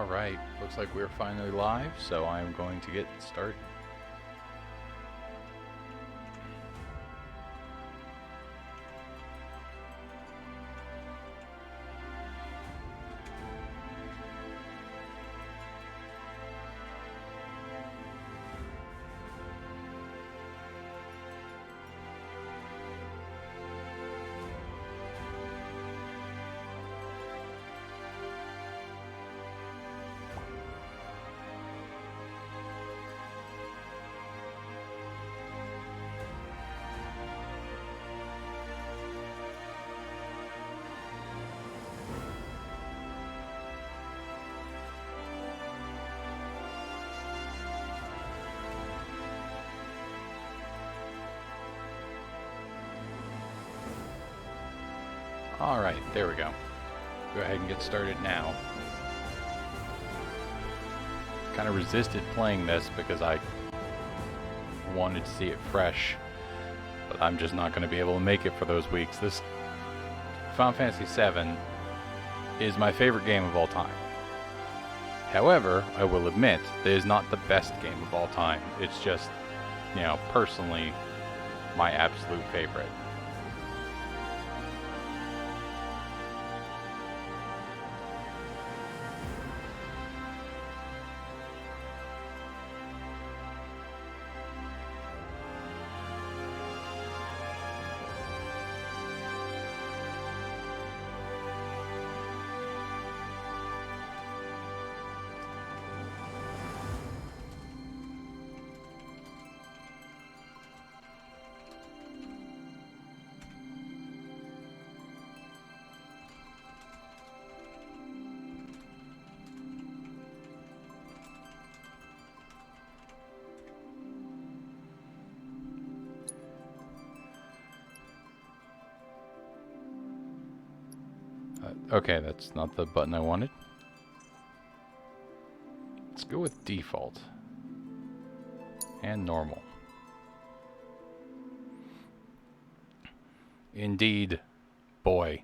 Alright, looks like we're finally live, so I'm going to get started. Alright, there we go. Go ahead and get started now. Kind of resisted playing this because I wanted to see it fresh, but I'm just not going to be able to make it for those weeks. This Final Fantasy VII is my favorite game of all time. However, I will admit, it is not the best game of all time. It's just, you know, personally, my absolute favorite. Okay, that's not the button I wanted. Let's go with default. And normal. Indeed, boy.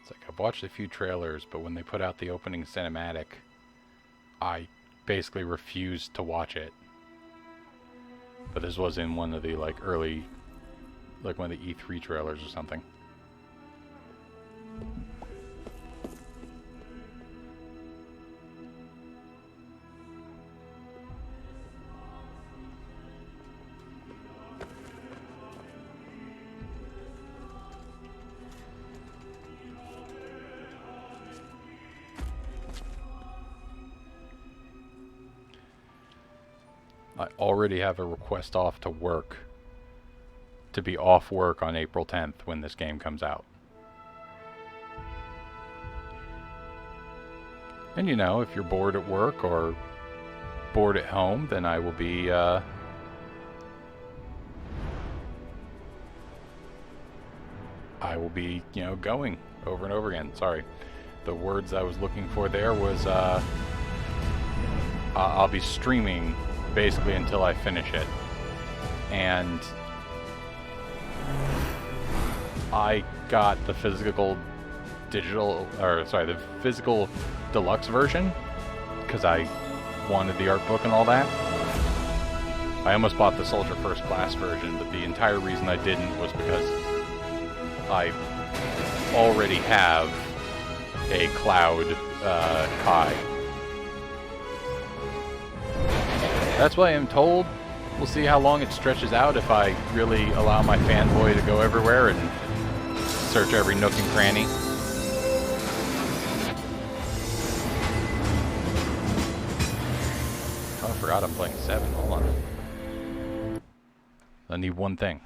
It's like I've watched a few trailers, but when they put out the opening cinematic, I basically refused to watch it. But this was in one of the early, one of the E3 trailers or something. I already have a request off to work, to be off work on April 10th when this game comes out. And you know, if you're bored at work or bored at home, then I will be, you know, going over and over again. Sorry. The words I was looking for there was, I'll be streaming basically until I finish it. And I got the physical deluxe version because I wanted the art book and all that. I almost bought the Soldier First Class version, but the entire reason I didn't was because I already have a Cloud Kai. That's what I am told. We'll see how long it stretches out if I really allow my fanboy to go everywhere and search every nook and cranny. Oh, I forgot I'm playing 7. Hold on. I need one thing.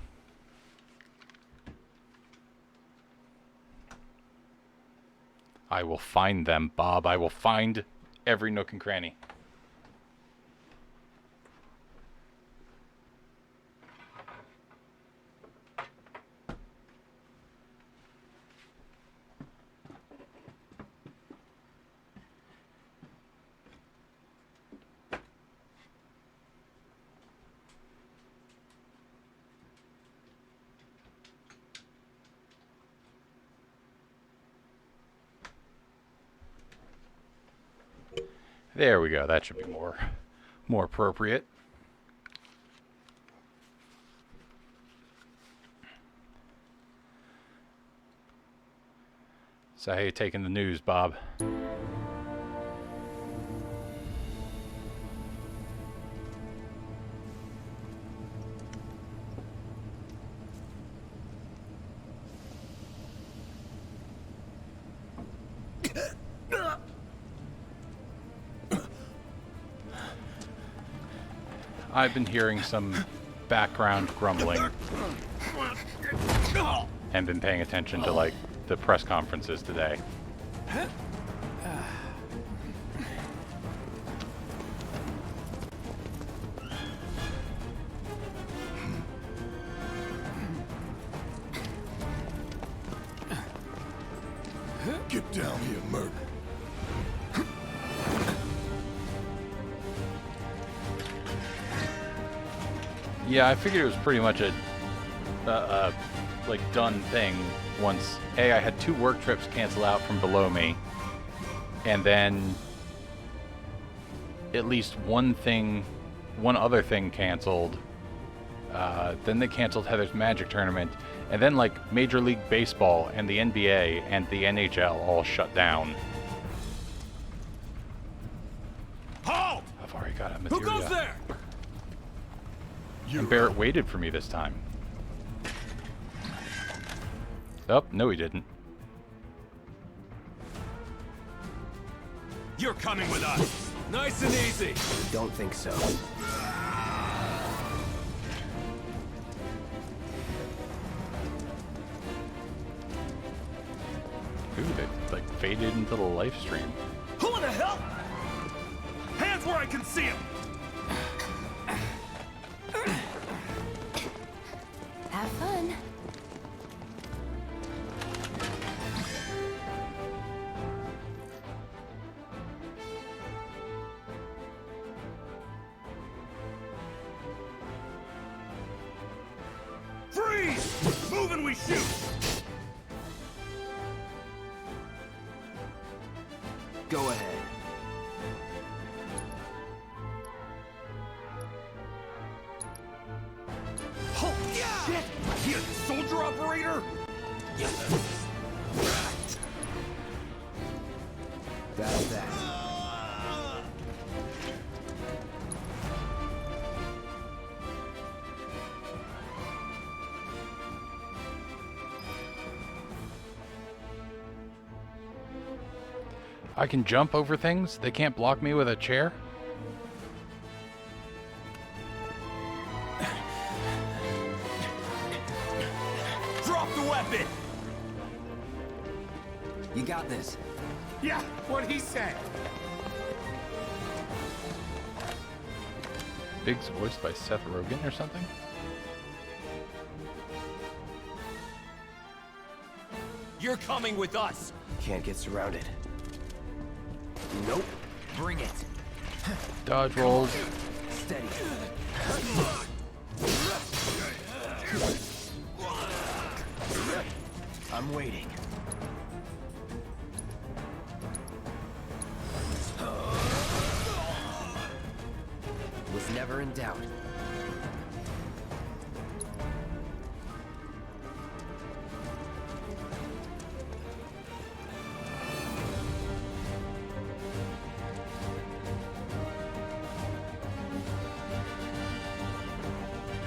I will find them, Bob. I will find every nook and cranny. There we go. That should be more appropriate. So how you taking the news, Bob? I've been hearing some background grumbling and been paying attention to, like, the press conferences today. Get down here, Merc. Yeah, I figured it was pretty much a like done thing once I had 2 work trips cancel out from below me, and then at least one other thing canceled. Then they canceled Heather's Magic tournament, and then like Major League Baseball and the NBA and the NHL all shut down. Halt! I've already got a Who material. goes there? And Barrett waited for me this time. Oh, no he didn't. You're coming with us. Nice and easy. Don't think so. Ooh, they like faded into the live stream. Who the hell? Hands where I can see them. Have fun. Freeze! Move and we shoot. Go ahead. Holy shit! He a soldier operator? That's that. I can jump over things? They can't block me with a chair? Drop the weapon! You got this. Yeah, what he said. Big's voiced by Seth Rogen or something? You're coming with us. Can't get surrounded. Nope. Bring it. Dodge rolls. Steady. I'm waiting. Was never in doubt.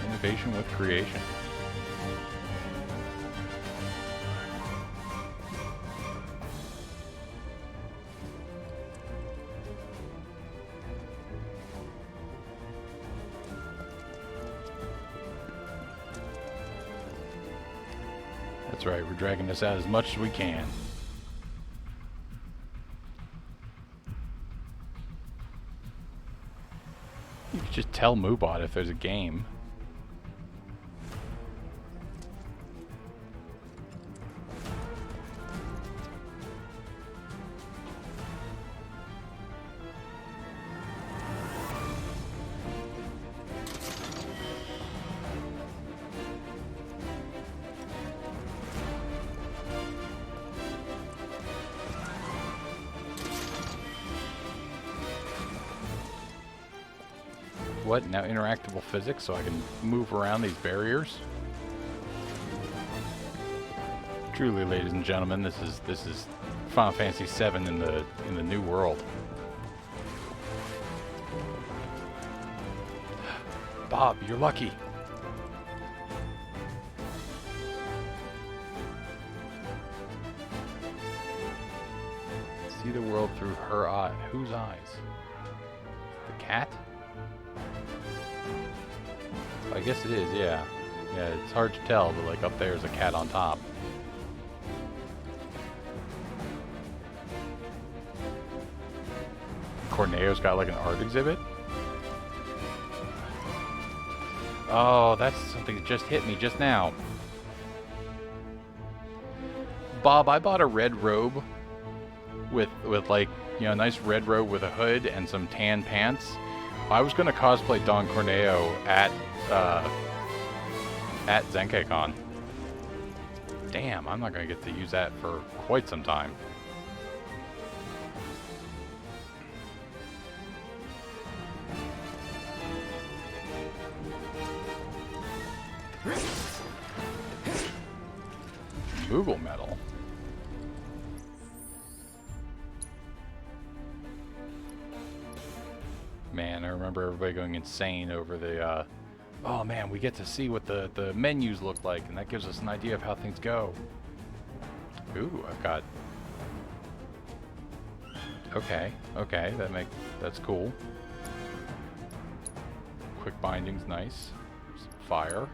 Innovation with creation. That's right, we're dragging this out as much as we can. You could just tell Moobot if there's a game. What, now interactable physics so I can move around these barriers? Truly, ladies and gentlemen, this is Final Fantasy VII in the new world. Bob, you're lucky. See the world through her eye. Whose eyes? The cat? I guess it is, yeah. Yeah, it's hard to tell, but like up there's a cat on top. Corneo's got like an art exhibit? Oh, that's something that just hit me just now. Bob, I bought a red robe with like, you know, a nice red robe with a hood and some tan pants. I was gonna cosplay Don Corneo at ZenkaiCon. Damn, I'm not gonna get to use that for quite some time. Google Metal. Man, I remember everybody going insane over the, oh man, we get to see what the menus look like, and that gives us an idea of how things go. Ooh, I've got... Okay, that's cool. Quick binding's nice. Some fire.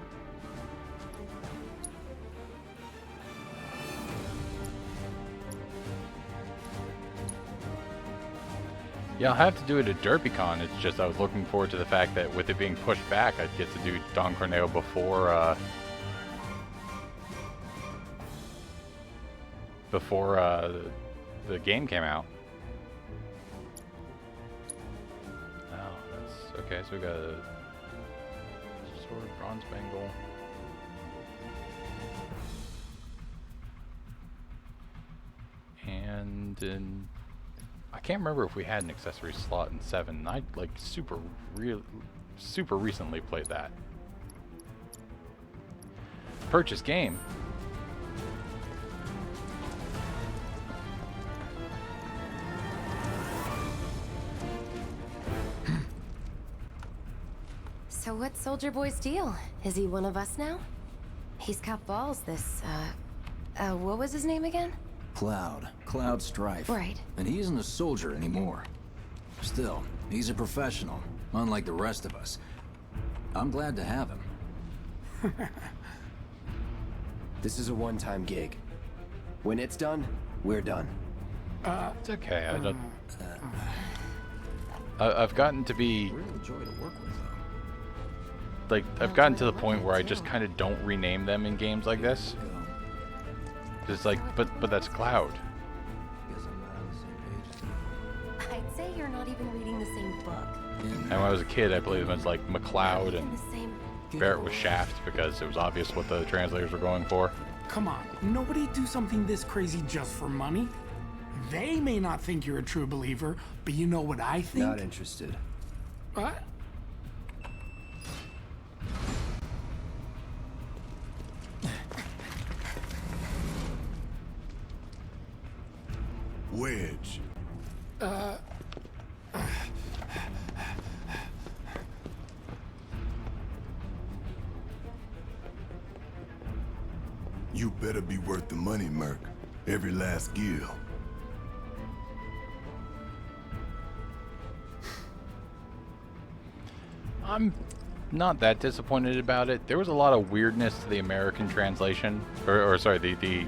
Yeah, I'll have to do it at DerpyCon. It's just I was looking forward to the fact that with it being pushed back, I'd get to do Don Corneo before the game came out. Oh, that's okay. So we got a sword, bronze bangle, and in. I can't remember if we had an accessory slot in 7. I like super recently played that. Purchase game. So what's Soldier Boy's deal? Is he one of us now? He's got balls, this, what was his name again? Cloud Strife. Right. And he isn't a soldier anymore. Still, he's a professional, unlike the rest of us. I'm glad to have him. This is a one-time gig. When it's done, we're done. It's okay. I don't. I've gotten to be Real joy to work with, though. like I've gotten to the point where I just kind of don't rename them in games like this. It's like, but that's Cloud. Guess I'm not on the same page. I'd say you're not even reading the same book. And when I was a kid, I played them as like McCloud, and The same... Barrett was Shaft because it was obvious what the translators were going for. Come on, nobody do something this crazy just for money. They may not think you're a true believer, but you know what I think? Not interested. What? Wedge. You better be worth the money, Merc. Every last gil. I'm not that disappointed about it. There was a lot of weirdness to the American translation, or sorry, the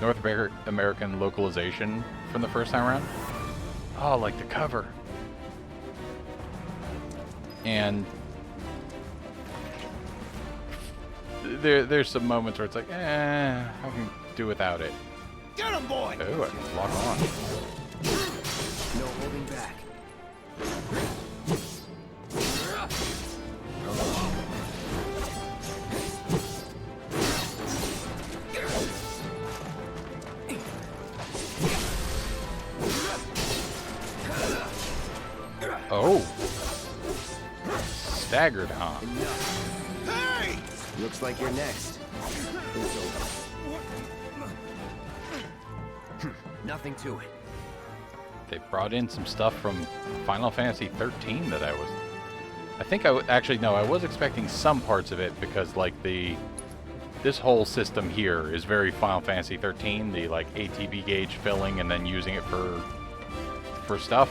North American localization from the first time around. Oh, like the cover. And there's some moments where it's like, I can do without it. Get him, boy! Oh, I can lock on. No holding back. Oh. staggered, huh? Enough. Hey! Looks like you're next. It's over. Nothing to it. They brought in some stuff from Final Fantasy 13 that I was expecting some parts of it, because like this whole system here is very Final Fantasy 13, the like ATB gauge filling and then using it for stuff.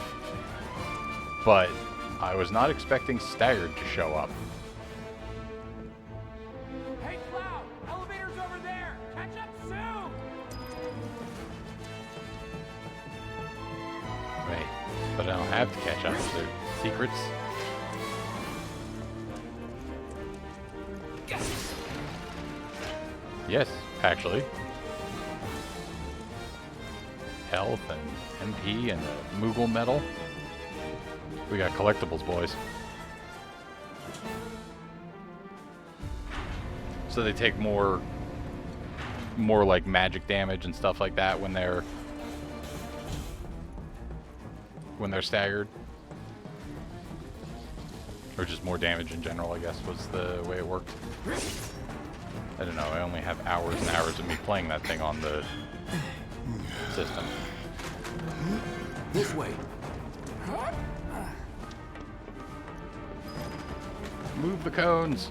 But I was not expecting staggered to show up. Hey, Cloud! Elevator's over there! Catch up soon! Wait, but I don't have to catch up. Is there secrets? Yes, actually. Health and MP and Moogle medal. We got collectibles, boys. So they take more like magic damage and stuff like that when they're staggered. Or just more damage in general, I guess, was the way it worked. I don't know, I only have hours and hours of me playing that thing on the system. This way. Move the cones!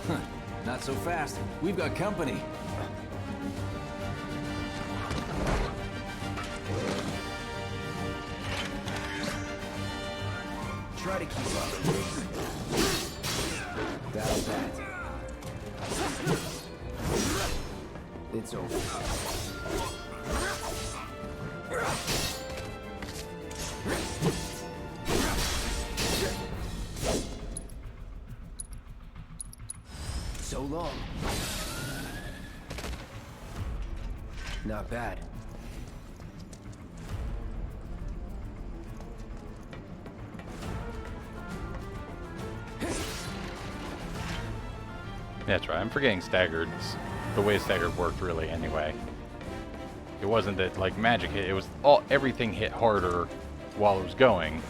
Huh. Not so fast. We've got company. Try to keep up. That's that. It's over. So long. Not bad. That's right, I'm forgetting staggered. The way staggered worked really anyway. It wasn't that like magic hit, it was everything hit harder while it was going.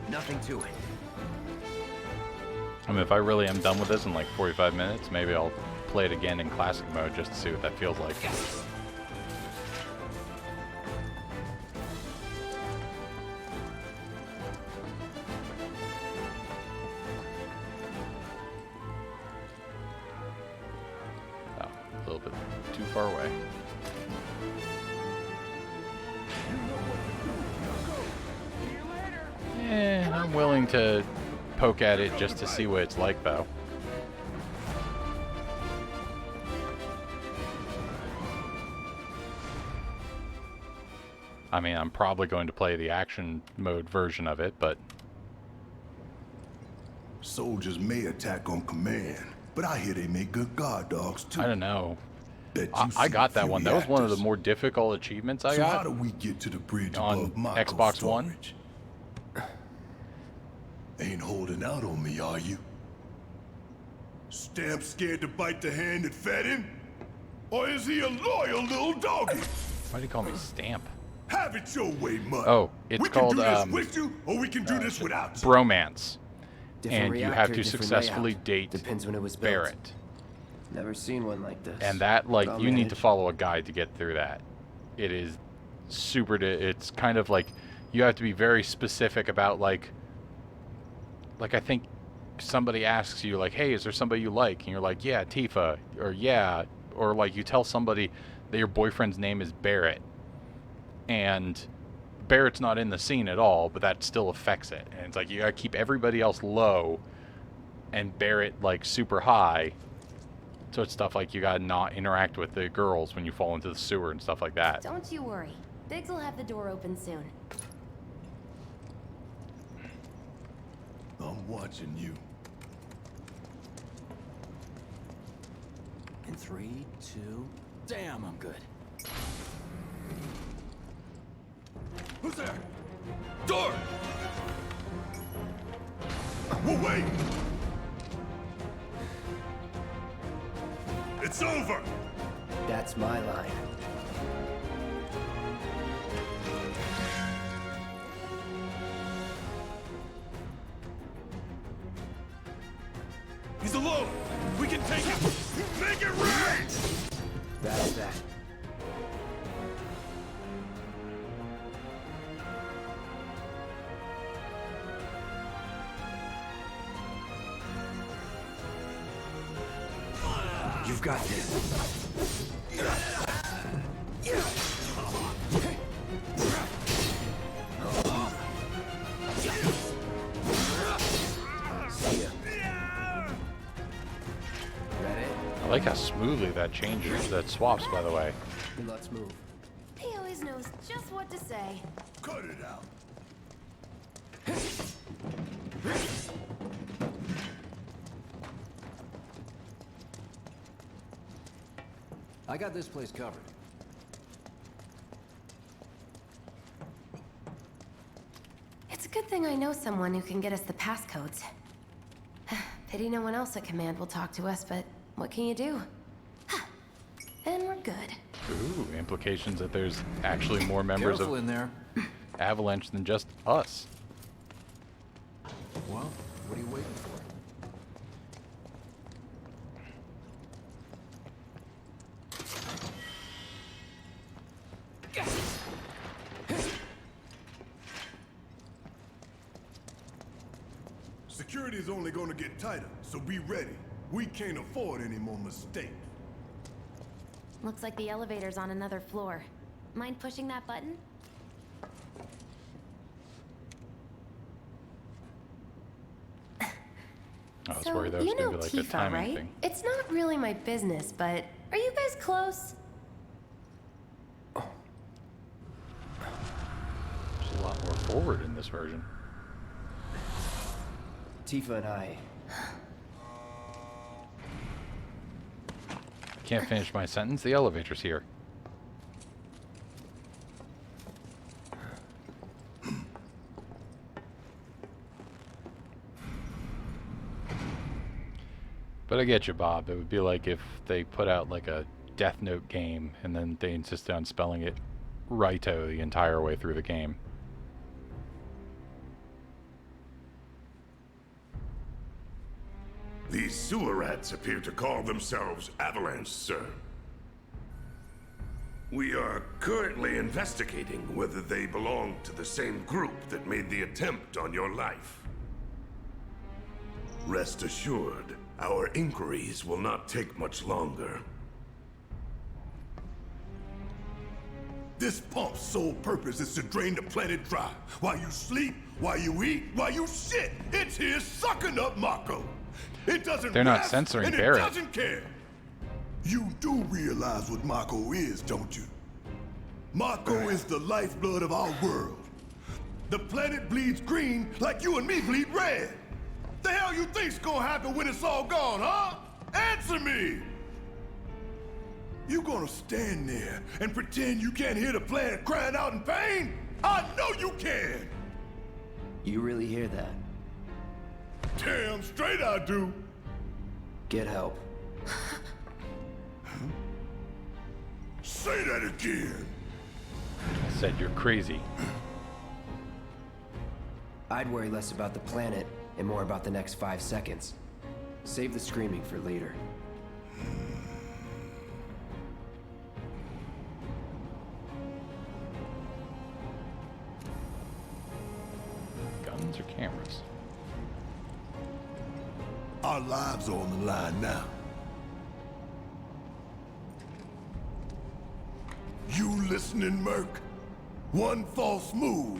Nothing to it. I mean, if I really am done with this in like 45 minutes, maybe I'll play it again in classic mode just to see what that feels like. Oh, a little bit too far away. I'm willing to poke at it just to see what it's like, though. I mean, I'm probably going to play the action mode version of it, but... Soldiers may attack on command, but I hear they make good guard dogs too. I don't know. Bet I you've got seen a that few one. That was one of the reactors. more difficult achievements I So how got do we get to the bridge on above Marco's Xbox One. storage? Ain't holding out on me, are you? Stamp scared to bite the hand that fed him? Or is he a loyal little doggy? Why do you call me Stamp? Have it your way, Mud. Oh, it's we called, can do this with you, or we can do this without you. Bromance. Different And you reactor, have to different successfully layout. date Depends when it was built. Barrett. Never seen one like this. And that, like, Well you need to managed. follow a guide to get through that. It is super, it's kind of like, you have to be very specific about, like I think somebody asks you, like, hey, is there somebody you like? And you're like, yeah, Tifa, or yeah, or like you tell somebody that your boyfriend's name is Barrett. And Barrett's not in the scene at all, but that still affects it. And it's like, you gotta keep everybody else low and Barrett, like, super high. So it's stuff like you gotta not interact with the girls when you fall into the sewer and stuff like that. Don't you worry. Biggs will have the door open soon. I'm watching you. In 3, 2... Damn, I'm good. Who's there? Door! Whoa, wait! It's over! That's my line. He's alone! We can take him! Make it right! That's that. You've got this. See ya. Ready? I like how smoothly that changes, that swaps, by the way. Then let's move. He always knows just what to say. Cut it out! I got this place covered. It's a good thing I know someone who can get us the passcodes. Pity no one else at command will talk to us, but what can you do? And we're good. Ooh, implications that there's actually more members Careful of in there. Avalanche than just us. Well, what are you waiting for? Security's only gonna get tighter, so be ready. We can't afford any more mistakes. Looks like the elevator's on another floor. Mind pushing that button? I was worried that was you going know to be like a Tifa, timing right? thing. It's not really my business, but are you guys close? She's a lot more forward in this version. Tifa and I. Can't finish my sentence. The elevator's here. But I get you, Bob. It would be like if they put out like a Death Note game and then they insisted on spelling it Raito the entire way through the game. These sewer rats appear to call themselves Avalanche, sir. We are currently investigating whether they belong to the same group that made the attempt on your life. Rest assured, our inquiries will not take much longer. This pump's sole purpose is to drain the planet dry. While you sleep, while you eat, while you shit, it's here sucking up Mako. It doesn't They're not rest, censoring and Barrett. It doesn't care. You do realize what Mako is, don't you? Mako is the lifeblood of our world. The planet bleeds green like you and me bleed red. The hell you think's gonna happen when it's all gone, huh? Answer me! You gonna stand there and pretend you can't hear the planet crying out in pain? I know you can! You really hear that? Damn straight I do! Get help. Say that again! I said you're crazy. I'd worry less about the planet and more about the next 5 seconds. Save the screaming for later. Guns or cameras? Our lives are on the line now. You listening, Merc? One false move.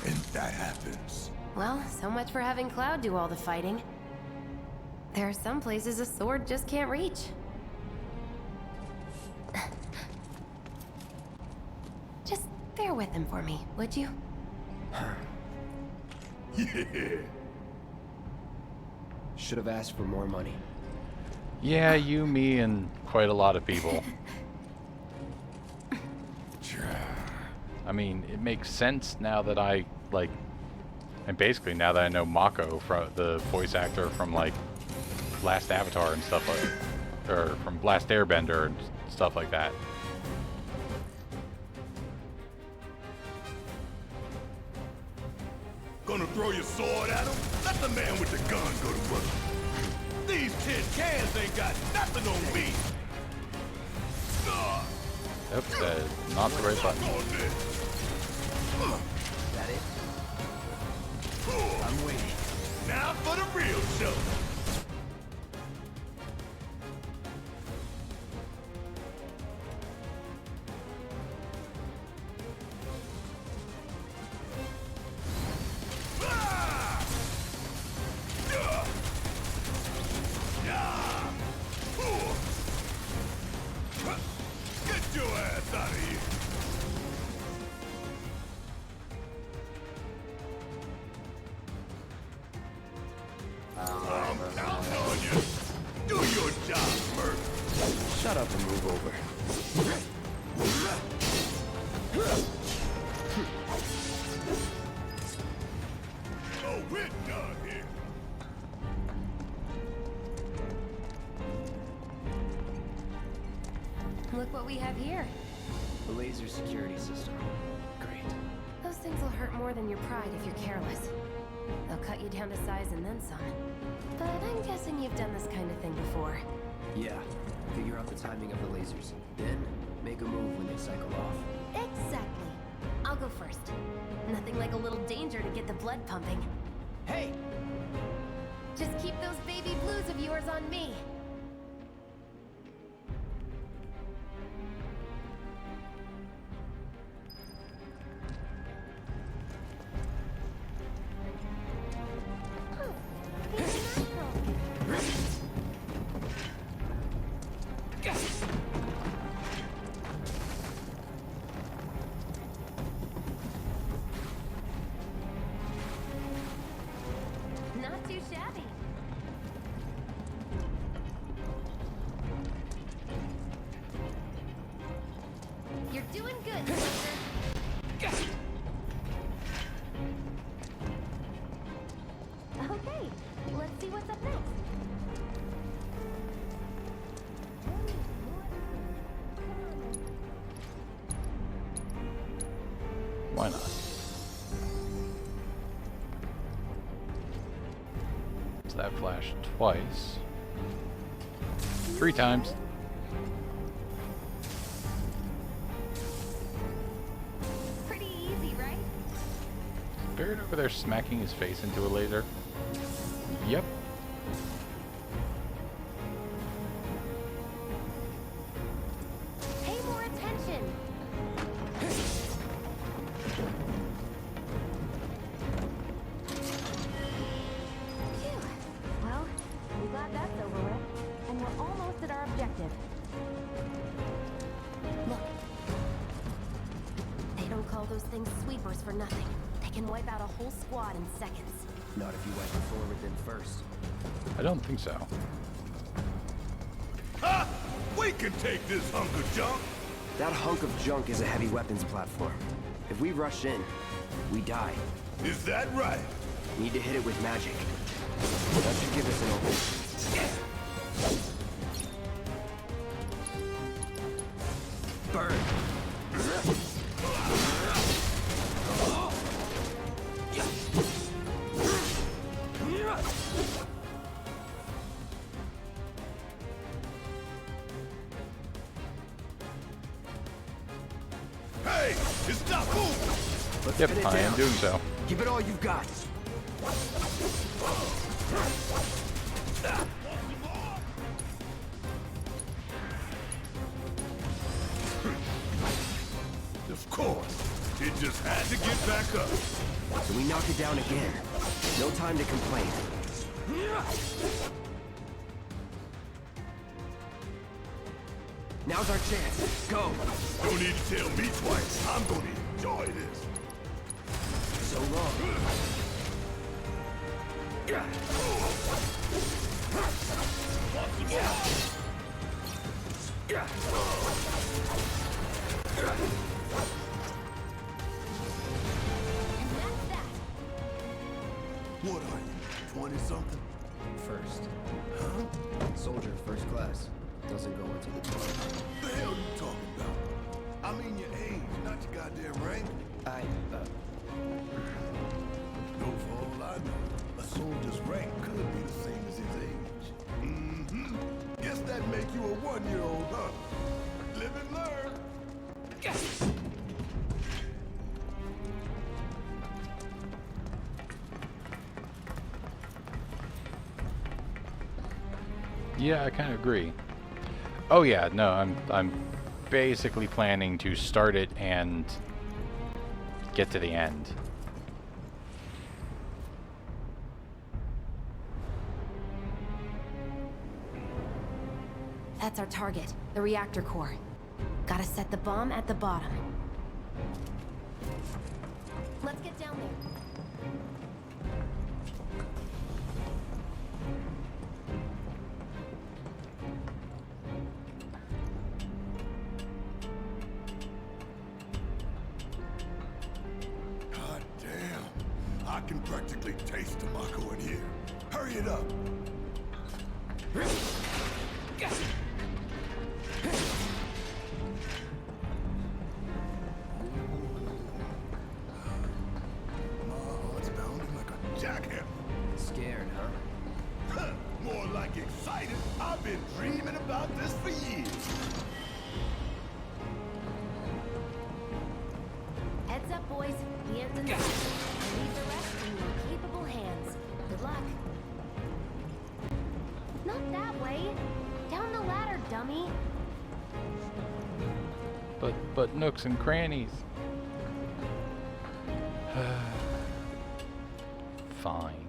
And that happens. Well, so much for having Cloud do all the fighting. There are some places a sword just can't reach. Just bear with him for me, would you? Yeah. Should have asked for more money. Yeah, you, me, and quite a lot of people. I mean, it makes sense now that I, like, and basically now that I know Mako, from the voice actor from, like, Last Avatar and stuff like, or from Last Airbender and stuff like that. Gonna throw your sword at him? Let the man with the gun go to work. These tin cans ain't got nothing on me. Oops, that is not the right button. That it? I'm waiting. Now for the real show. Get your ass out of here. I'm counting on you. Do your job, Murph. Shut up and move over. Oh, we're done here. Look what we have here. The laser security system. Great. Those things will hurt more than your pride if you're careless. They'll cut you down to size and then some. But I'm guessing you've done this kind of thing before. Yeah. Figure out the timing of the lasers. Then, make a move when they cycle off. Exactly. I'll go first. Nothing like a little danger to get the blood pumping. Hey! Just keep those baby blues of yours on me. Not too shabby. You're doing good, soldier. Okay, let's see what's up next. Why not? So that flashed twice. 3 times. Pretty easy, right? Barrett over there smacking his face into a laser. Yep. Pay more attention. Phew. Well, I'm glad that's over with. And we're almost at our objective. Look. They don't call those things sweepers for nothing. They can wipe out a whole squad in seconds. Not if you wipe it forward then first. I don't think so. Ha! We can take this hunk of junk. That hunk of junk is a heavy weapons platform. If we rush in, we die. Is that right? Need to hit it with magic. That should give us an opening. Burn! Hey, it's not moving. Let's Yep, pin it I am down. doing so. Give it all you've got. Of course. It just had to get back up. So we knock it down again. No time to complain. Now's our chance. Go. Don't need to tell me twice. I'm gonna enjoy this. So long. first. Huh? Soldier first class. Doesn't go into the door. The hell you talking about? I mean your age, not your goddamn rank. No, for all I know, a soldier's rank could be the same as his age. Mm-hmm. Guess that make you a 1-year-old, huh? Live and learn. Yeah, I kind of agree. Oh yeah, no, I'm basically planning to start it and get to the end. That's our target, the reactor core. Gotta set the bomb at the bottom. Let's get down there. God damn. I can practically taste the Mako in here. Hurry it up. My heart's pounding like a jackhammer. Scared, huh? More like excited. I've been dreaming about this for years. Heads up, boys. The end's in sight. Leave the rest in your capable hands. Good luck. Not that way. Down the ladder, dummy. But nooks and crannies. Fine.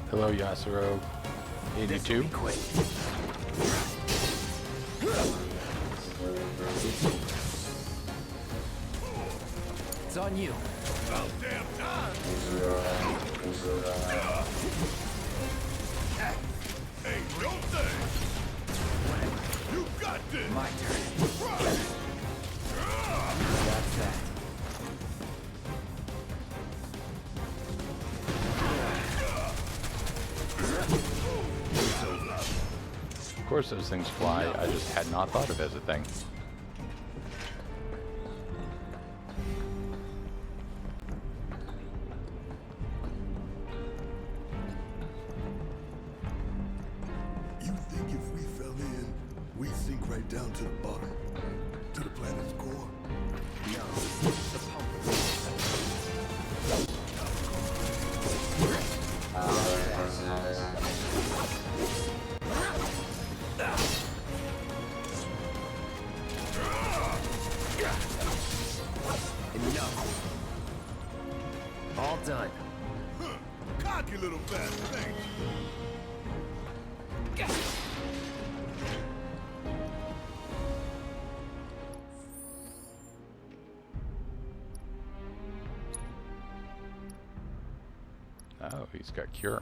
Hello, Yasuro. 82. Quick. It's on you. About damn time. Hey, don't say. You got this. My turn. Right. That's that. Of course those things fly, I just had not thought of it as a thing. You think if we fell in, we'd sink right down to the bottom? To the planet's core? No. The pump. Enough. All done. Cocky little bastard, ain't you? Oh, he's got cure.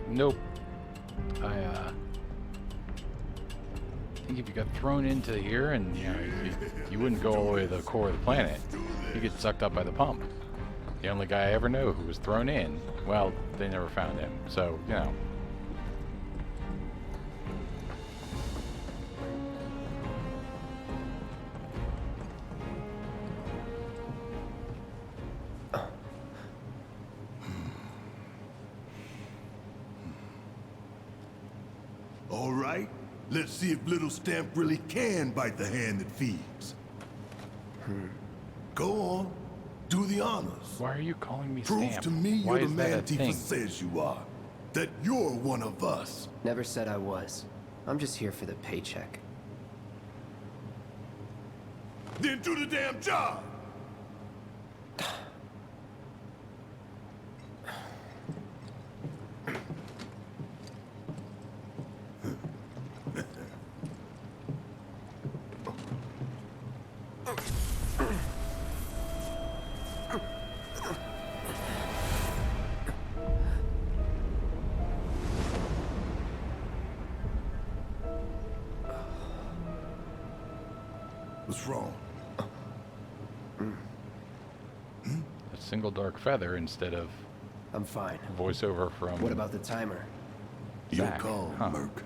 Nope. I think if you got thrown into here and you wouldn't go all the way to the core of the planet, you get sucked up by the pump. The only guy I ever know who was thrown in, well, they never found him. So, All right, Let's see if little Stamp really can bite the hand that feeds. Go on. Do the honors. Why are you calling me Prove Stamp? to me Why you're the is that a man Tifa thing? says you are. That you're one of us. Never said I was. I'm just here for the paycheck. Then do the damn job! What's wrong? A single dark feather instead of I'm fine. voiceover from What about the timer? Your Zack, call, huh. Merc.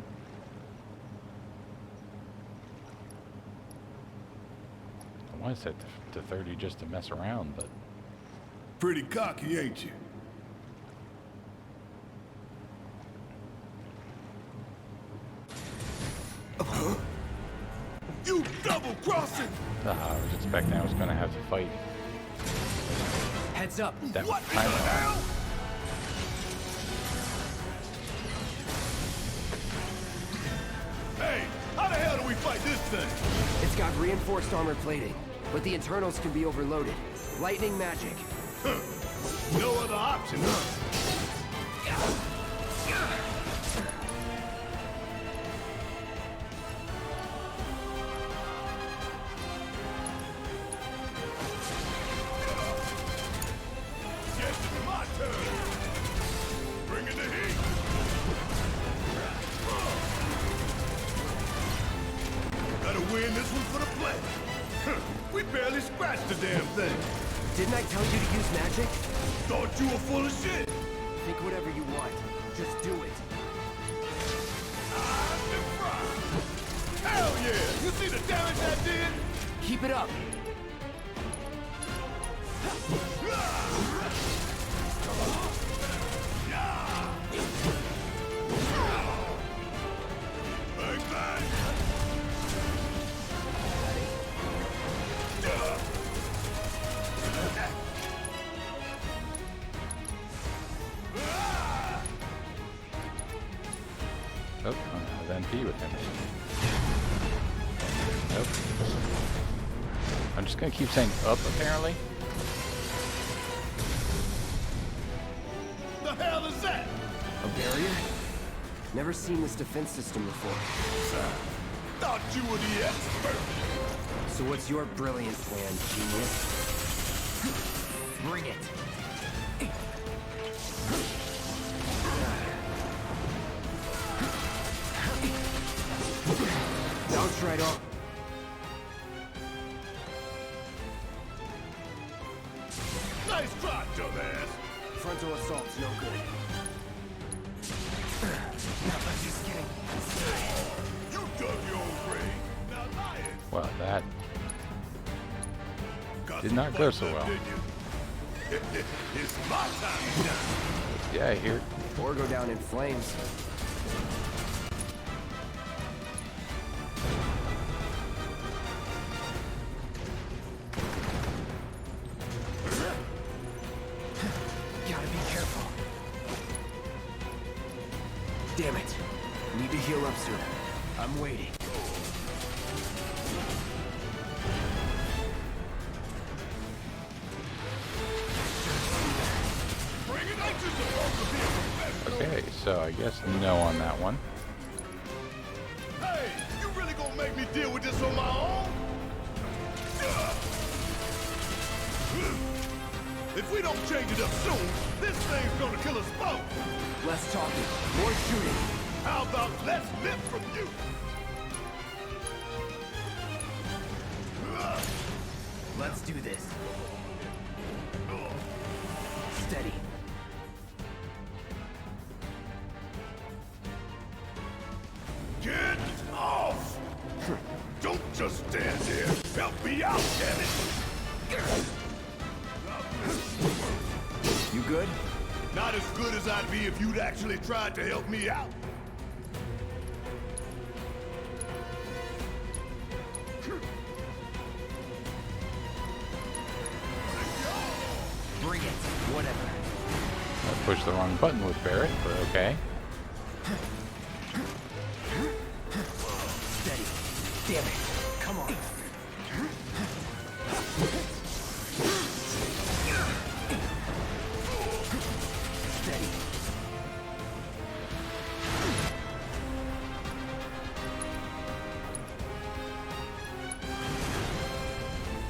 I want to set to 30 just to mess around, but Pretty cocky, ain't you? You double-crossing! I was expecting I was going to have to fight Heads up! that What in the timer. hell? Hey, how the hell do we fight this thing? It's got reinforced armor plating, but the internals can be overloaded. Lightning magic. No other option, huh? Yes, it's my turn. Bring in the heat. Gotta win this one for the play. We barely scratched the damn thing. Didn't I tell you to use magic? Thought you were full of shit. Think whatever you want. Just do it. I'm surprised. Hell yeah! You see the damage I did? Keep it up. Bang, bang. Oh, then P with him. Nope. I'm just gonna keep saying up, apparently. The hell is that? A barrier? Never seen this defense system before. Thought you were the expert. So what's your brilliant plan, genius? Bring it. Bounce right off. Nice try, dumbass. Frontal assault's no good. Just kidding. You dug your own grave. Now lie it. Well, that Got Did some not go fun so left, well. didn't you? It's my time to shine. yeah, here. Or go down in flames. Gotta be careful. Damn it. Need to heal up soon. I'm waiting. Bring it like you're supposed to be a professional. Okay, so I guess no on that one. Hey, you really gonna make me deal with this on my own? If we don't change it up soon, this thing's gonna kill us both. Less talking, more shooting. How about less lip from you? Let's do this. Steady. Get off! Don't just stand there. Help me out, damn it! You good? Not as good as I'd be if you'd actually tried to help me out. pushed the wrong button with Barrett, but okay. Steady. Damn it. Come on. Steady.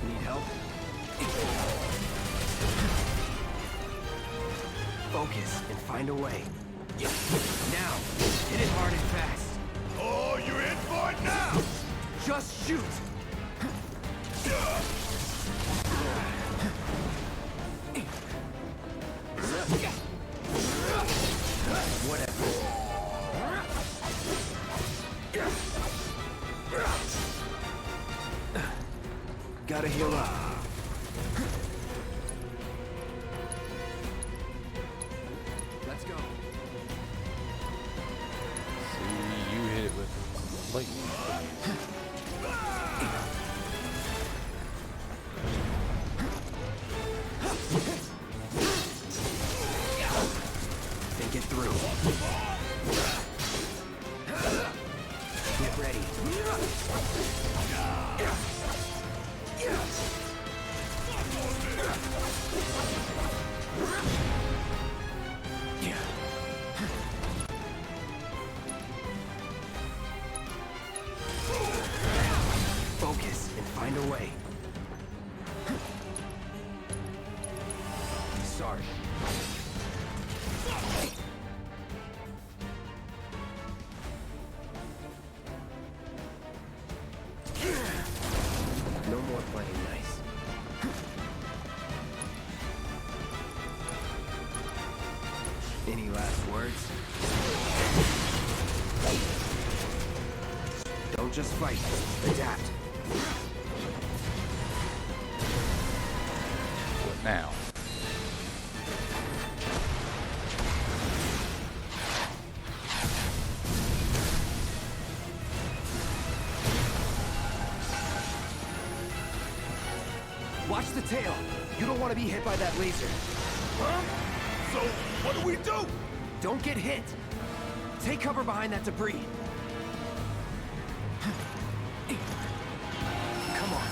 Need help? Focus and find a way. Now, hit it hard and fast. Oh, you're in for it now! Just shoot! Whatever. Gotta heal up. Let's go. See, you hit it with lightning. Think it through. Get ready. Focus and find a way. Sorry. No more playing nice. Any last words? Don't just fight. Adapt. What now? Watch the tail. You don't want to be hit by that laser. Huh? So, what do we do? Don't get hit. Take cover behind that debris. Come on.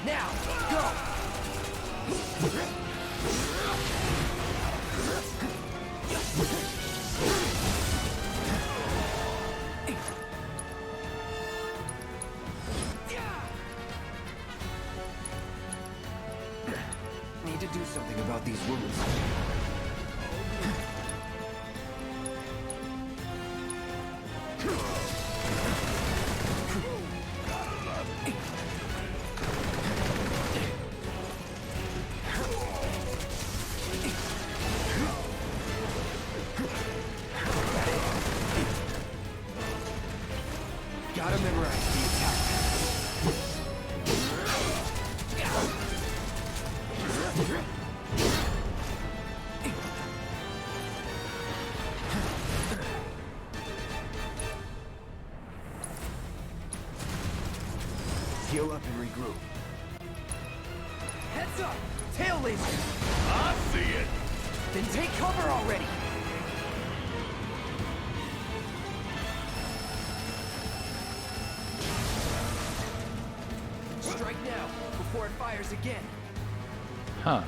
Now, go! Need to do something about these wounds. Gotta memorize the attack. Heal up and regroup. Heads up! Tail laser! I see it! Then take cover already! Strike now, before it fires again. Huh.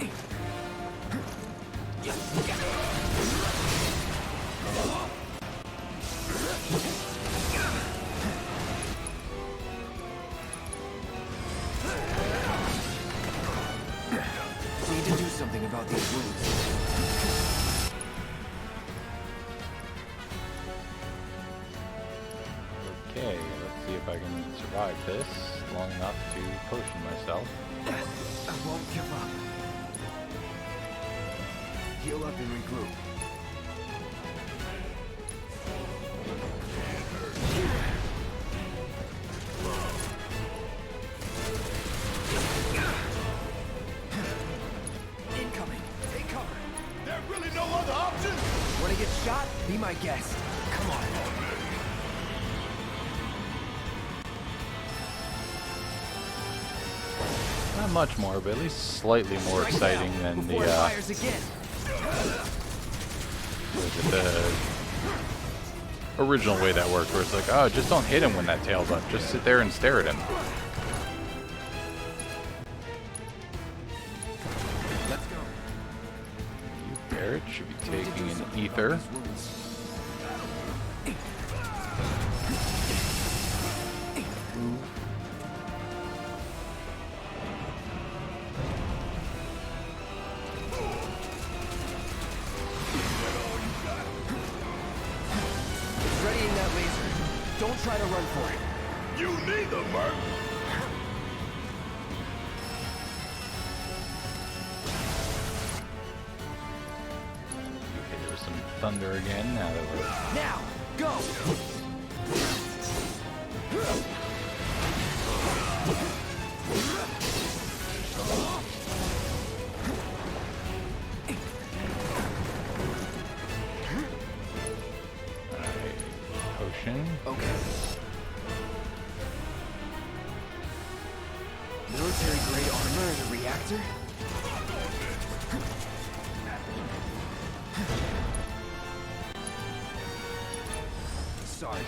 Need to do something about these wounds. Okay, let's see if I can survive this long enough to potion myself. I won't give up. Heal up and regroup. Incoming. Take cover. There's really no other option? Wanna get shot? Be my guest. Come on. Not much more, but at least slightly more exciting than the original way that worked, where it's like, oh, just don't hit him when that tail's up. Just sit there and stare at him. Let's go. You, Barrett, should be taking an ether. Readying that laser. Don't try to run for it. You neither, Merc. You hit it with some thunder again. Now that we're Now, go! potion. Okay. Military-grade armor and a reactor? Sorry.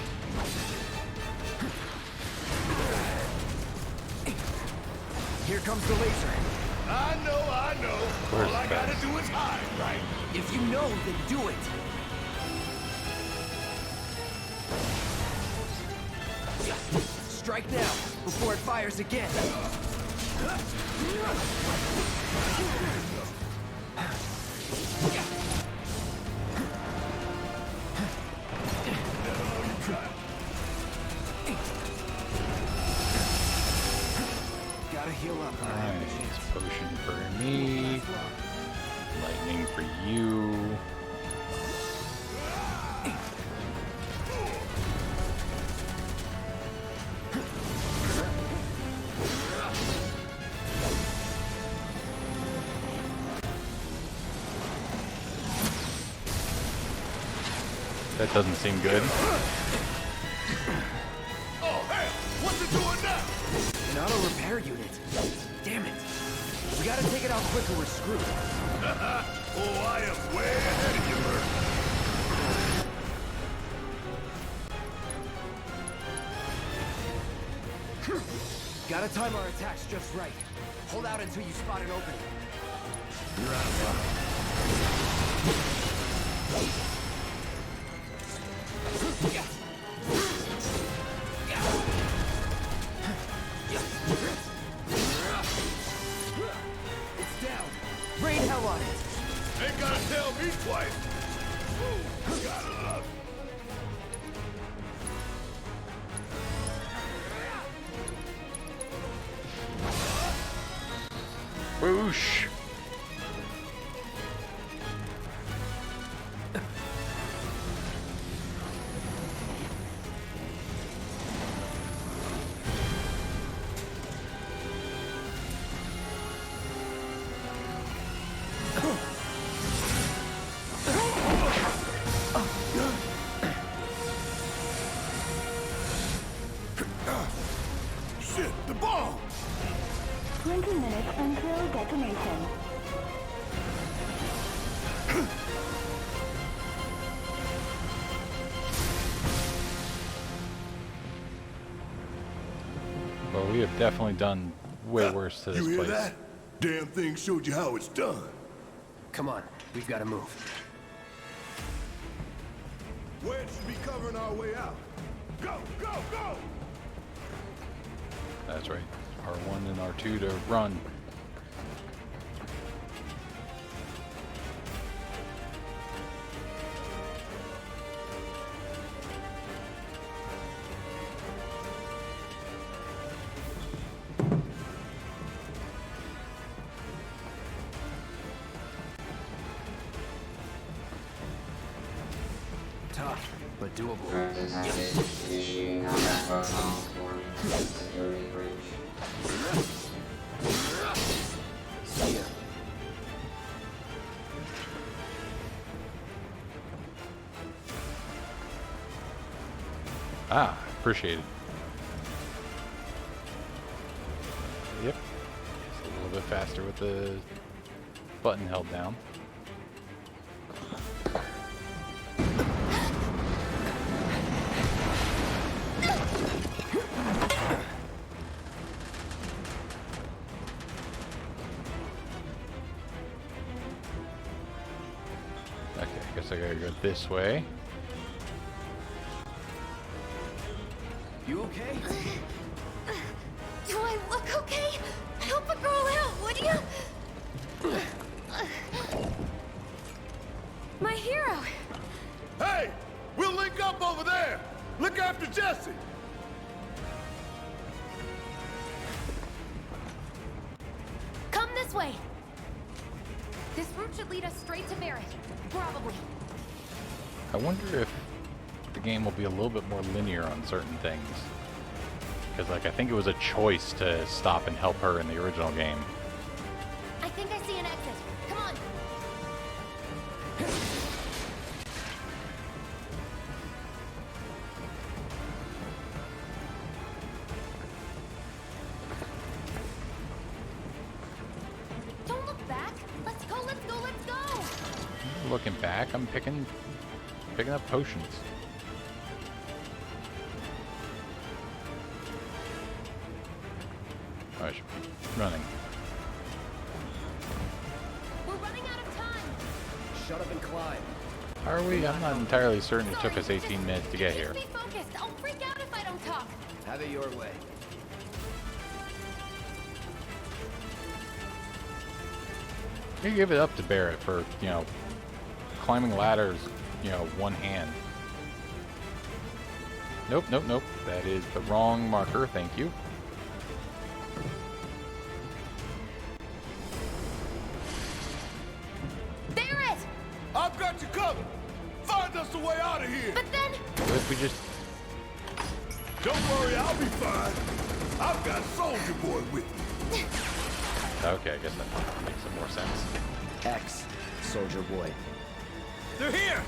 Here comes the laser. I know. Where's All I gotta Fez? do is hide, right? If you know, then do it. Strike now, before it fires again. Gotta heal up. Alright, potion for me. Lightning for you. That doesn't seem good. Oh, hell! What's it doing now? An auto repair unit. Damn it. We gotta take it out quick or we're screwed. Oh, I am way ahead of you, Merc. Gotta time our attacks just right. Hold out until you spot an opening. You're out of luck. It's down. Rain hell on it. Ain't gotta tell me twice. Ooh, gotta love it. Whoosh! Shit, the bomb! 20 minutes until detonation. Well, we have definitely done way worse to this You hear place. that? Damn thing showed you how it's done. Come on, we've gotta move. Wedge should be covering our way out. Go, go, go! That's right. R1 and R2 to run. Tough, but doable. See ya. Ah, appreciate it. Yep. little bit faster with the button held down. Okay, I guess I gotta go this way. You okay? Do I look okay? Help a girl out, would you? My hero. Hey! We'll link up over there! Look after Jesse! Come this way. This route should lead us straight to Barrett. Probably. I wonder if the game will be a little bit more linear on certain things. Because, like, I think it was a choice to stop and help her in the original game. I think I see an exit. Come on. Don't look back. Let's go, let's go, let's go. Looking back, I'm picking up potions. Oh, I should be running. We're running out of time. Shut up and climb. Are we? I'm not entirely certain it took us 18 minutes to get here. Just be focused. I'll freak out if I don't talk. Have it your way. You give it up to Barrett for, you know, climbing ladders, you know, one hand. Nope, nope, nope. That is the wrong marker. Thank you. Barrett! I've got you covered! Find us a way out of here! But then... What if we just... Don't worry, I'll be fine. I've got Soldier Boy with me. Okay, I guess that makes some more sense. X, Soldier Boy. They're here!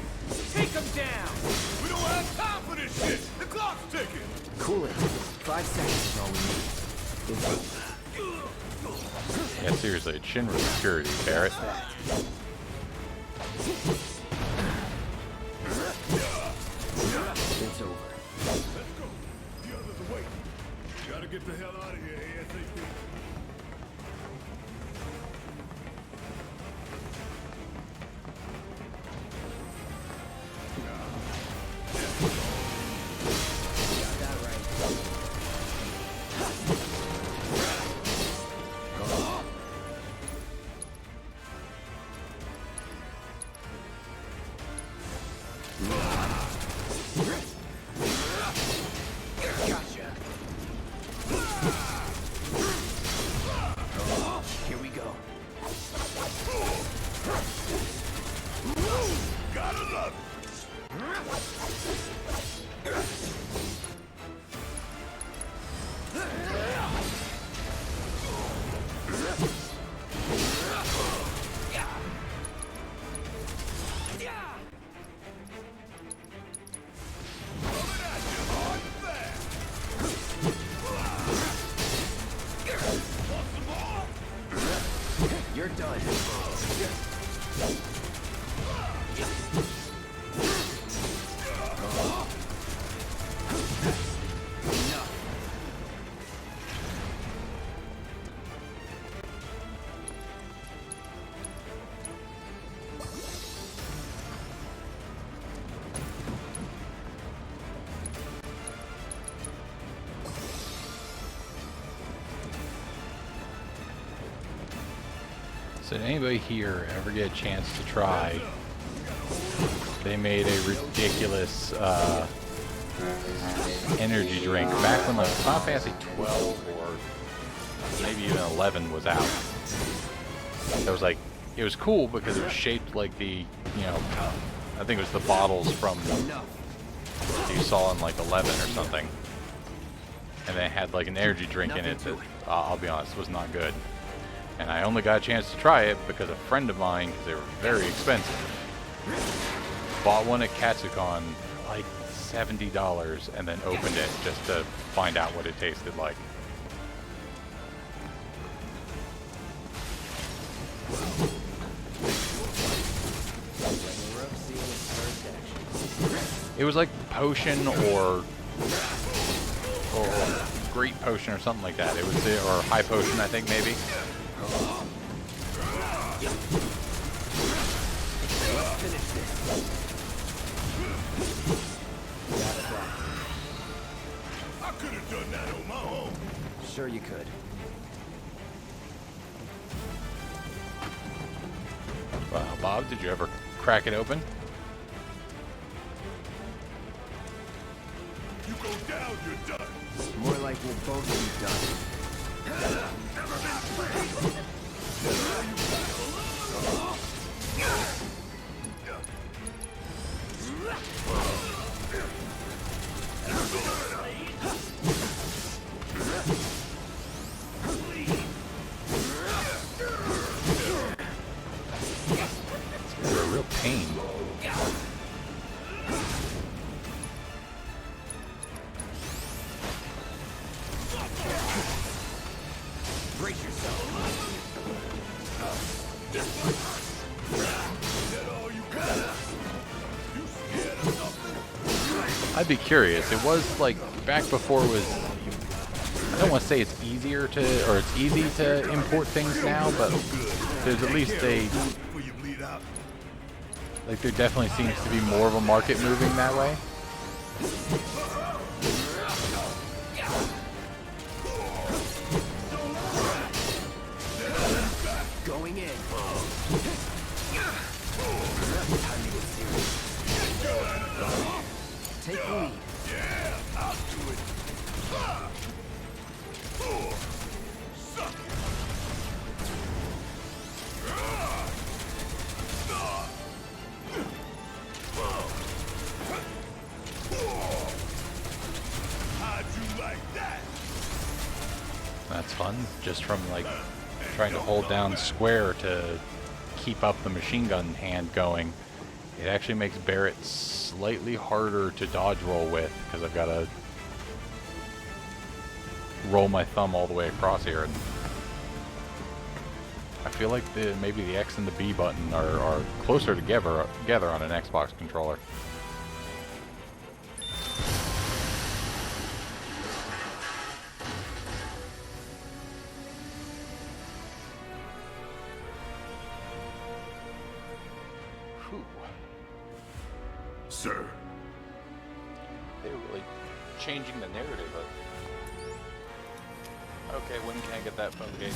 Take them down! We don't have time for this shit! The clock's ticking! Cool it. 5 seconds is all we need. Yeah, seriously, it's Shinra security, Barrett. It's over. Let's go! The others are waiting. Gotta get the hell out of here ASAP. Got that right. Gotcha. Here we go. Gotta love it! You're done. So did anybody here ever get a chance to try? They made a ridiculous energy drink back when the Final Fantasy 12 or maybe even 11 was out. It was like, it was cool because it was shaped like the, you know, I think it was the bottles from you saw in like 11 or something. And then it had like an energy drink in it that, I'll be honest, was not good. And I only got a chance to try it because a friend of mine, because they were very expensive, bought one at Katsucon for like $70 and then opened it just to find out what it tasted like. It was like potion or great potion or something like that. It was or high potion, I think maybe. I could have done that on my own. Sure you could. Wow, Bob, did you ever crack it open? You go down, you're done. More like we'll both be done. They're a real pain. Brace yourself. I'd be curious. It was like back before it was. I don't want to say it's easier to, or it's easy to import things now, but there's at least a. Like there definitely seems to be more of a market moving that way. Going in. Take the lead. Yeah, I'll do it. Suck it. How'd you like that? That's fun. Just from like trying to hold down square to keep up the machine gun hand going. It actually makes Barrett slightly harder to dodge roll with because I've got to roll my thumb all the way across here. And I feel like maybe the X and the B button are closer together on an Xbox controller. Sir. They were really changing the narrative of. Okay, when can I get that phone gate?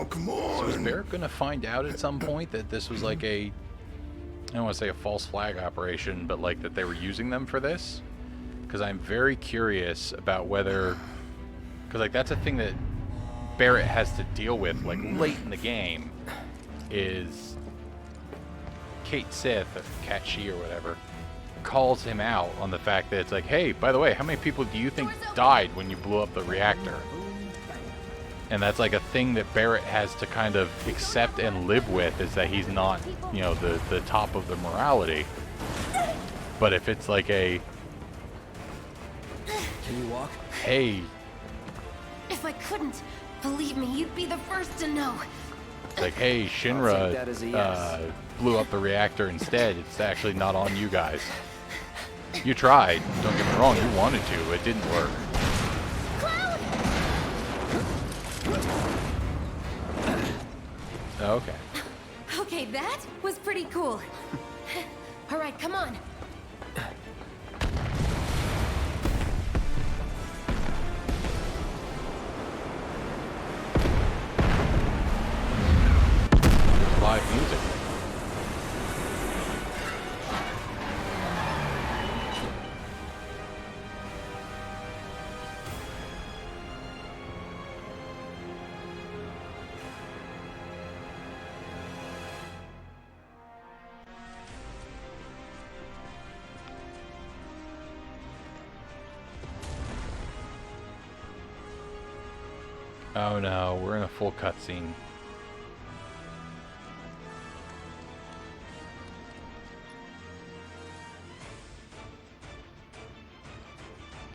Come on. So is Barrett gonna find out at some point that this was like a, I don't want to say a false flag operation, but like that they were using them for this? Because I'm very curious about whether, because like that's a thing that Barrett has to deal with like late in the game, is Kate Sith, or Cat She or whatever, calls him out on the fact that it's like, hey, by the way, how many people do you think died when you blew up the reactor? And that's like a thing that Barrett has to kind of accept and live with, is that he's not, you know, the top of the morality. But if it's like a, Can you walk? hey, If I couldn't, believe me, you'd be the first to know. it's like, hey, I'll take Shinra that as a yes. blew up the reactor instead. It's actually not on you guys. You tried. Don't get me wrong. You wanted to. It didn't work. Okay. Okay, that was pretty cool. All right, come on. Live music. Oh no, we're in a full cutscene.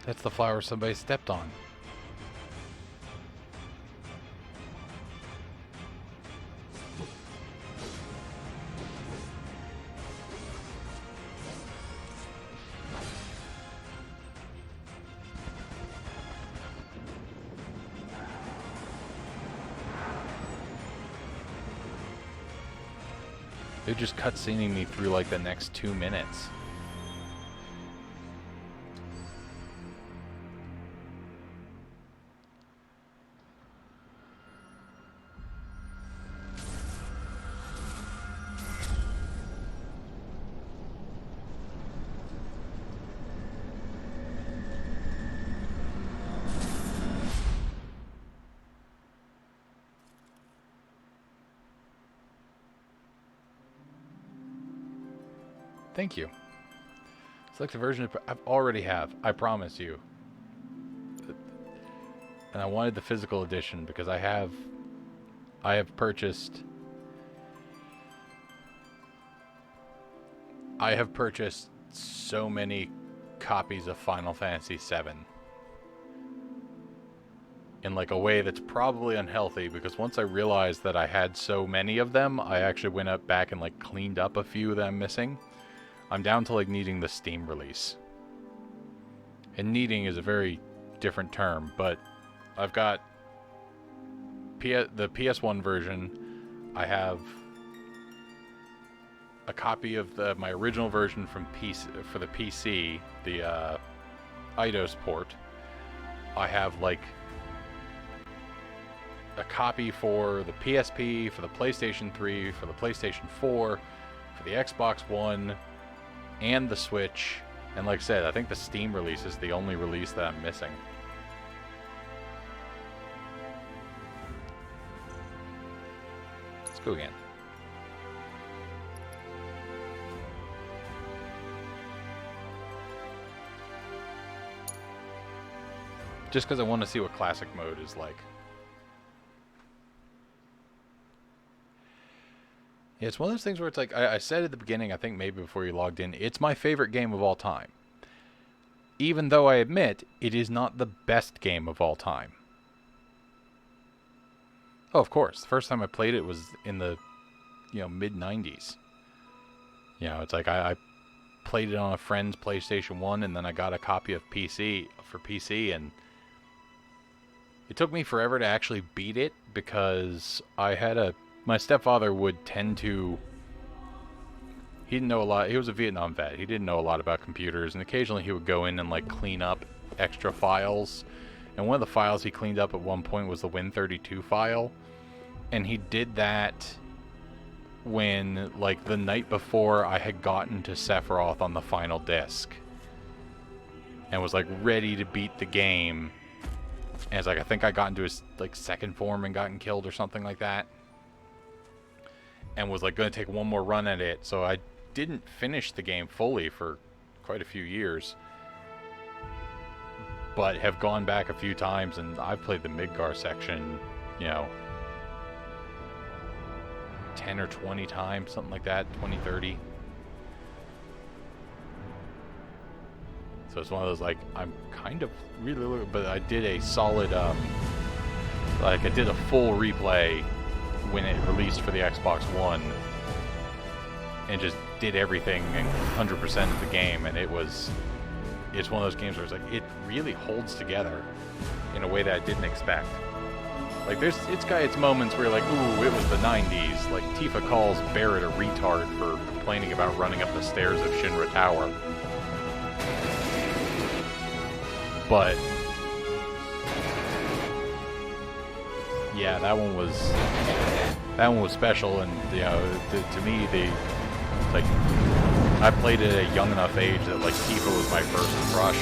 That's the flower somebody stepped on. They're just cutscening me through like the next 2 minutes. Thank you. Select a version of, I've already have, I promise you. And I wanted the physical edition because I have purchased so many copies of Final Fantasy VII in like a way that's probably unhealthy, because once I realized that I had so many of them, I actually went up back and like cleaned up a few that I'm missing. I'm down to like needing the Steam release. And needing is a very different term, but I've got the PS1 version. I have a copy of my original version from for the PC, the Eidos port. I have like a copy for the PSP, for the PlayStation 3, for the PlayStation 4, for the Xbox One, and the Switch. And like I said, I think the Steam release is the only release that I'm missing. Let's go again. Just because I want to see what classic mode is like. Yeah, it's one of those things where it's like, I said at the beginning, I think maybe before you logged in, it's my favorite game of all time. Even though I admit, it is not the best game of all time. Oh, of course. The first time I played it was in the, mid-90s. It's like I played it on a friend's PlayStation 1, and then I got a copy of PC, and it took me forever to actually beat it, because my stepfather would tend to... He didn't know a lot. He was a Vietnam vet. He didn't know a lot about computers, and occasionally he would go in and like clean up extra files. And one of the files he cleaned up at one point was the Win32 file. And he did that when, like, the night before I had gotten to Sephiroth on the final disc. And was like ready to beat the game. And it's like, I think I got into his like second form and gotten killed or something like that. And was like going to take one more run at it. So I didn't finish the game fully for quite a few years. But have gone back a few times, and I've played the Midgar section, 10 or 20 times, something like that, 20, 30. So it's one of those, like, I'm kind of really, but I did a solid, I did a full replay when it released for the Xbox One, and just did everything and 100% of the game, and it's one of those games where it's like, it really holds together in a way that I didn't expect. Like, it's got its moments where you're like, ooh, it was the 90s. Like, Tifa calls Barrett a retard for complaining about running up the stairs of Shinra Tower. But yeah, that one was special, and to me, like, I played it at a young enough age that like Tifa was my first crush.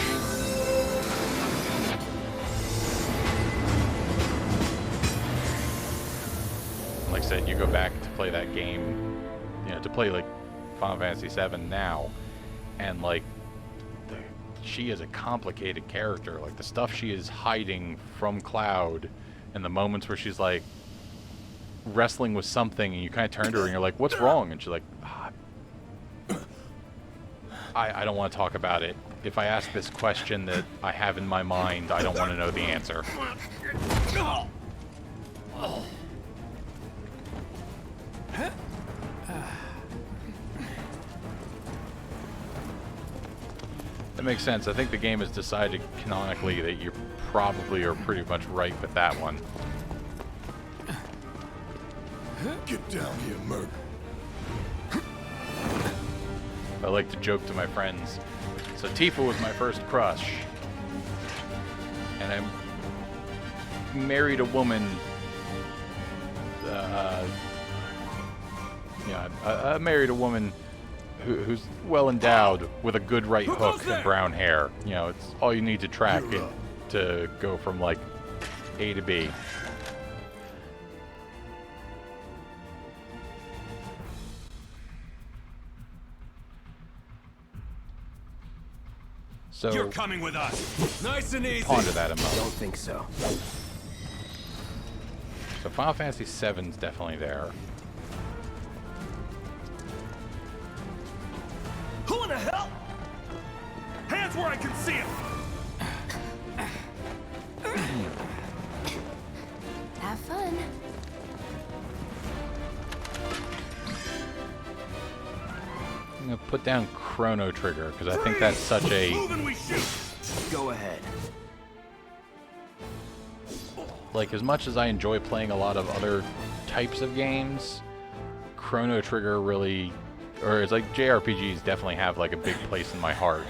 Like I said, you go back to play that game, to play like Final Fantasy VII now, and like she is a complicated character. Like, the stuff she is hiding from Cloud And the moments where she's like wrestling with something and you kind of turn to her and you're like, what's wrong? And she's like, I don't want to talk about it. If I ask this question that I have in my mind, I don't want to know the answer. That makes sense. I think the game has decided canonically that you probably are pretty much right with that one. Get down here, Merc. I like to joke to my friends. So Tifa was my first crush. And I married a woman. I married a woman who's well endowed with a good right hook and brown hair. You know, it's all you need to track it to go from like A to B. So You're coming with us. Nice and easy. ponder that a Don't moment. think so. So Final Fantasy VII's definitely there. Who in the hell? Hands where I can see it. Have fun. I'm gonna put down Chrono Trigger because I think that's such a Move and we shoot. Go ahead. like, as much as I enjoy playing a lot of other types of games, Chrono Trigger really, or it's like JRPGs definitely have like a big place in my heart.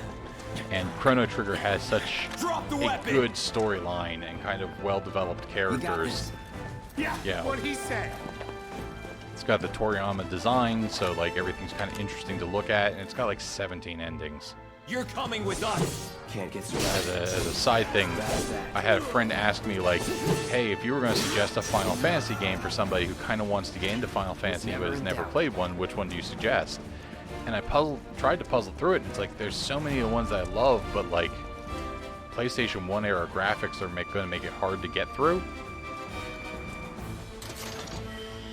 And Chrono Trigger has such Drop the a weapon. good storyline and kind of well-developed characters. Yeah, Yeah. what he said. It's got the Toriyama design, so like everything's kind of interesting to look at, and it's got like 17 endings. You're coming with us. Can't get As surrounded. as a side thing, I had a friend ask me like, hey, if you were going to suggest a Final Fantasy game for somebody who kind of wants to get into Final Fantasy but has never played one, which one do you suggest? And I tried to puzzle through it, and it's like there's so many of the ones that I love, but like PlayStation 1 era graphics are going to make it hard to get through.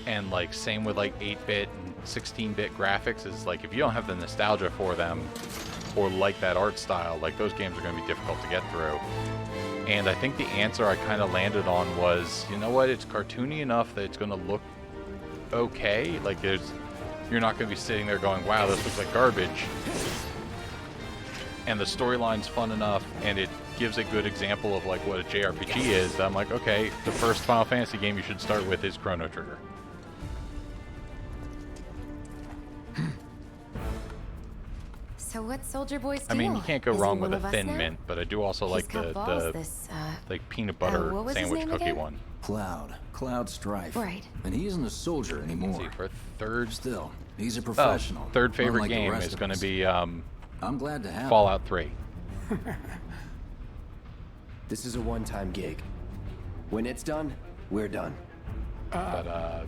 And like same with like 8-bit and 16-bit graphics is like if you don't have the nostalgia for them or like that art style, like those games are going to be difficult to get through. And I think the answer I kind of landed on was, you know what, it's cartoony enough that it's going to look okay. Like you're not going to be sitting there going, wow, this looks like garbage. And the storyline's fun enough, and it gives a good example of like what a JRPG is. That I'm like, okay, the first Final Fantasy game you should start with is Chrono Trigger. So what's Soldier Boy's deal? I mean, you can't go Is he wrong with one a of us Thin now? Mint, but I do also He's like got balls, the this, like peanut butter what was his sandwich name cookie again? one. Cloud Strife. Right. And he isn't a soldier Let's anymore. see, for third Still, he's a professional. third favorite unlike the game rest is of going to us. be I'm glad to have Fallout 3. This is a one-time gig. When it's done, we're done. But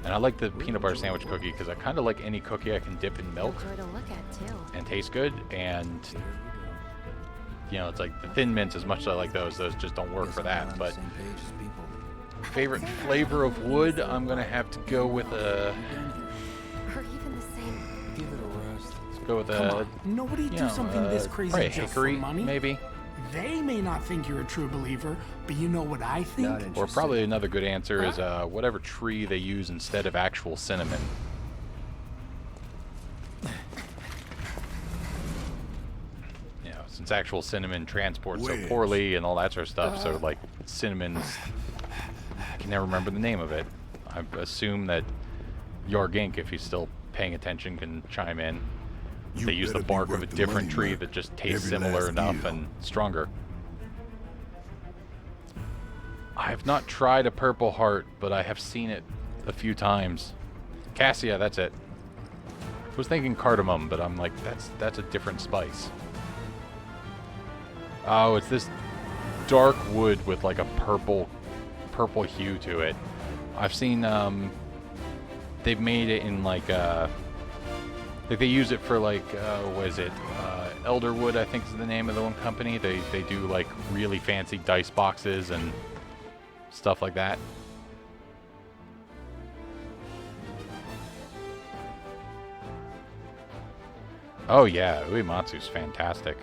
and I like the peanut butter sandwich cookie because I kind of like any cookie I can dip in milk Enjoy to look at too. and taste good. And you know, it's like the Thin Mints. As much as I like those just don't work Guess for I'm that. not on But the same page as people. favorite flavor of wood, I'm gonna have to go with a. Or even the same. Give it a rest. Let's go with Come a. on, nobody You do know, something this crazy probably just hickory, for money. maybe. They may not think you're a true believer, but you know what I think? Not interested. Or probably another good answer is whatever tree they use instead of actual cinnamon. You know, since actual cinnamon transports so Wedge. poorly and all that sort of stuff, so like cinnamon's, I can never remember the name of it. I assume that Yargink, if he's still paying attention, can chime in. You They use the better be bark of worth a the different money, tree Merc. that just tastes Every similar last enough deal. and stronger. I have not tried a Purple Heart, but I have seen it a few times. Cassia, that's it. I was thinking cardamom, but I'm like, that's a different spice. Oh, it's this dark wood with like a purple hue to it. I've seen they've made it in like they use it for like what is it? Elderwood, I think is the name of the one company. They do like really fancy dice boxes and stuff like that. Oh yeah, Uematsu's fantastic.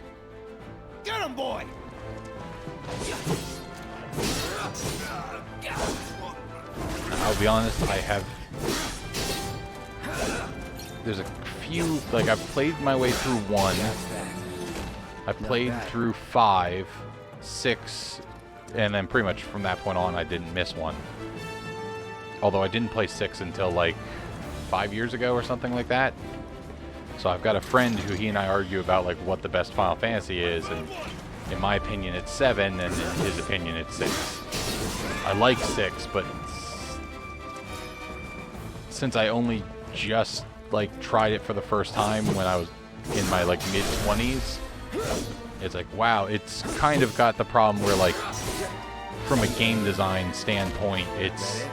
Get him, boy! I'll be honest, I have... There's a few... Like, I've played my way through 1. I played through 5, 6, and then pretty much from that point on, I didn't miss one. Although I didn't play 6 until, like, 5 years ago or something like that. So I've got a friend who he and I argue about, like, what the best Final Fantasy is, and in my opinion, it's 7, and in his opinion, it's 6. I like 6, but since I only just, like, tried it for the first time when I was in my, like, mid-20s, it's like, wow, it's kind of got the problem where, like, from a game design standpoint, it's,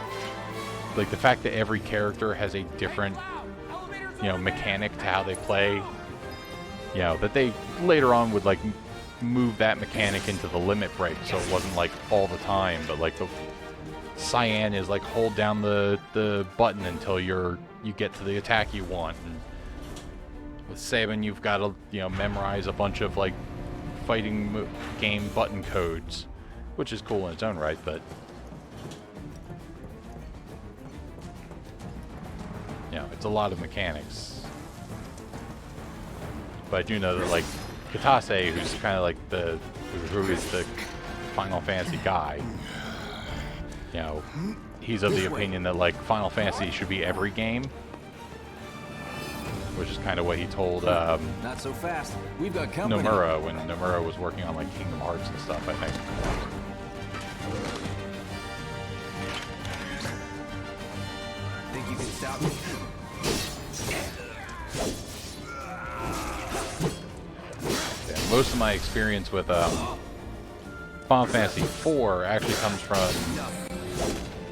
like, the fact that every character has a different, you know, mechanic to how they play, you know, that they later on would, like, move that mechanic into the limit break, so it wasn't, like, all the time, but, like, the Cyan is, like, hold down the button until you get to the attack you want, and with Sabin, you've got to, you know, memorize a bunch of, like, fighting game button codes, which is cool in its own right, but, you know, it's a lot of mechanics. But I do know that, like, Katase, who's kind of like who is the Final Fantasy guy, you know, he's of the opinion that, like, Final Fantasy should be every game, which is kind of what he told Not so fast. We've got company. Nomura when Nomura was working on, like, Kingdom Hearts and stuff, I think. Think you can stop me? Yeah, most of my experience with Final Fantasy IV actually comes from,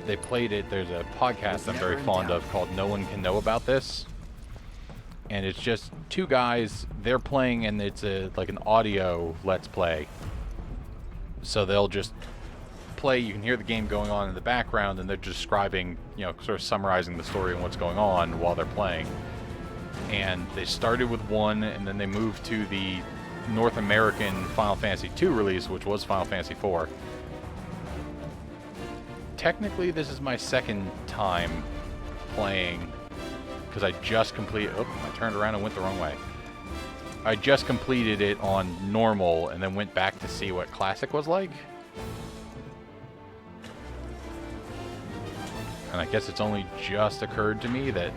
they played it, there's a podcast I'm very fond of called No One Can Know About This. And it's just two guys, they're playing, and it's like an audio Let's Play. So they'll just play, you can hear the game going on in the background, and they're describing, you know, sort of summarizing the story and what's going on while they're playing. And they started with 1, and then they moved to the North American Final Fantasy II release, which was Final Fantasy IV. Technically, this is my second time playing, because I just completed... Oh, I turned around and went the wrong way. I just completed it on normal and then went back to see what classic was like. And I guess it's only just occurred to me that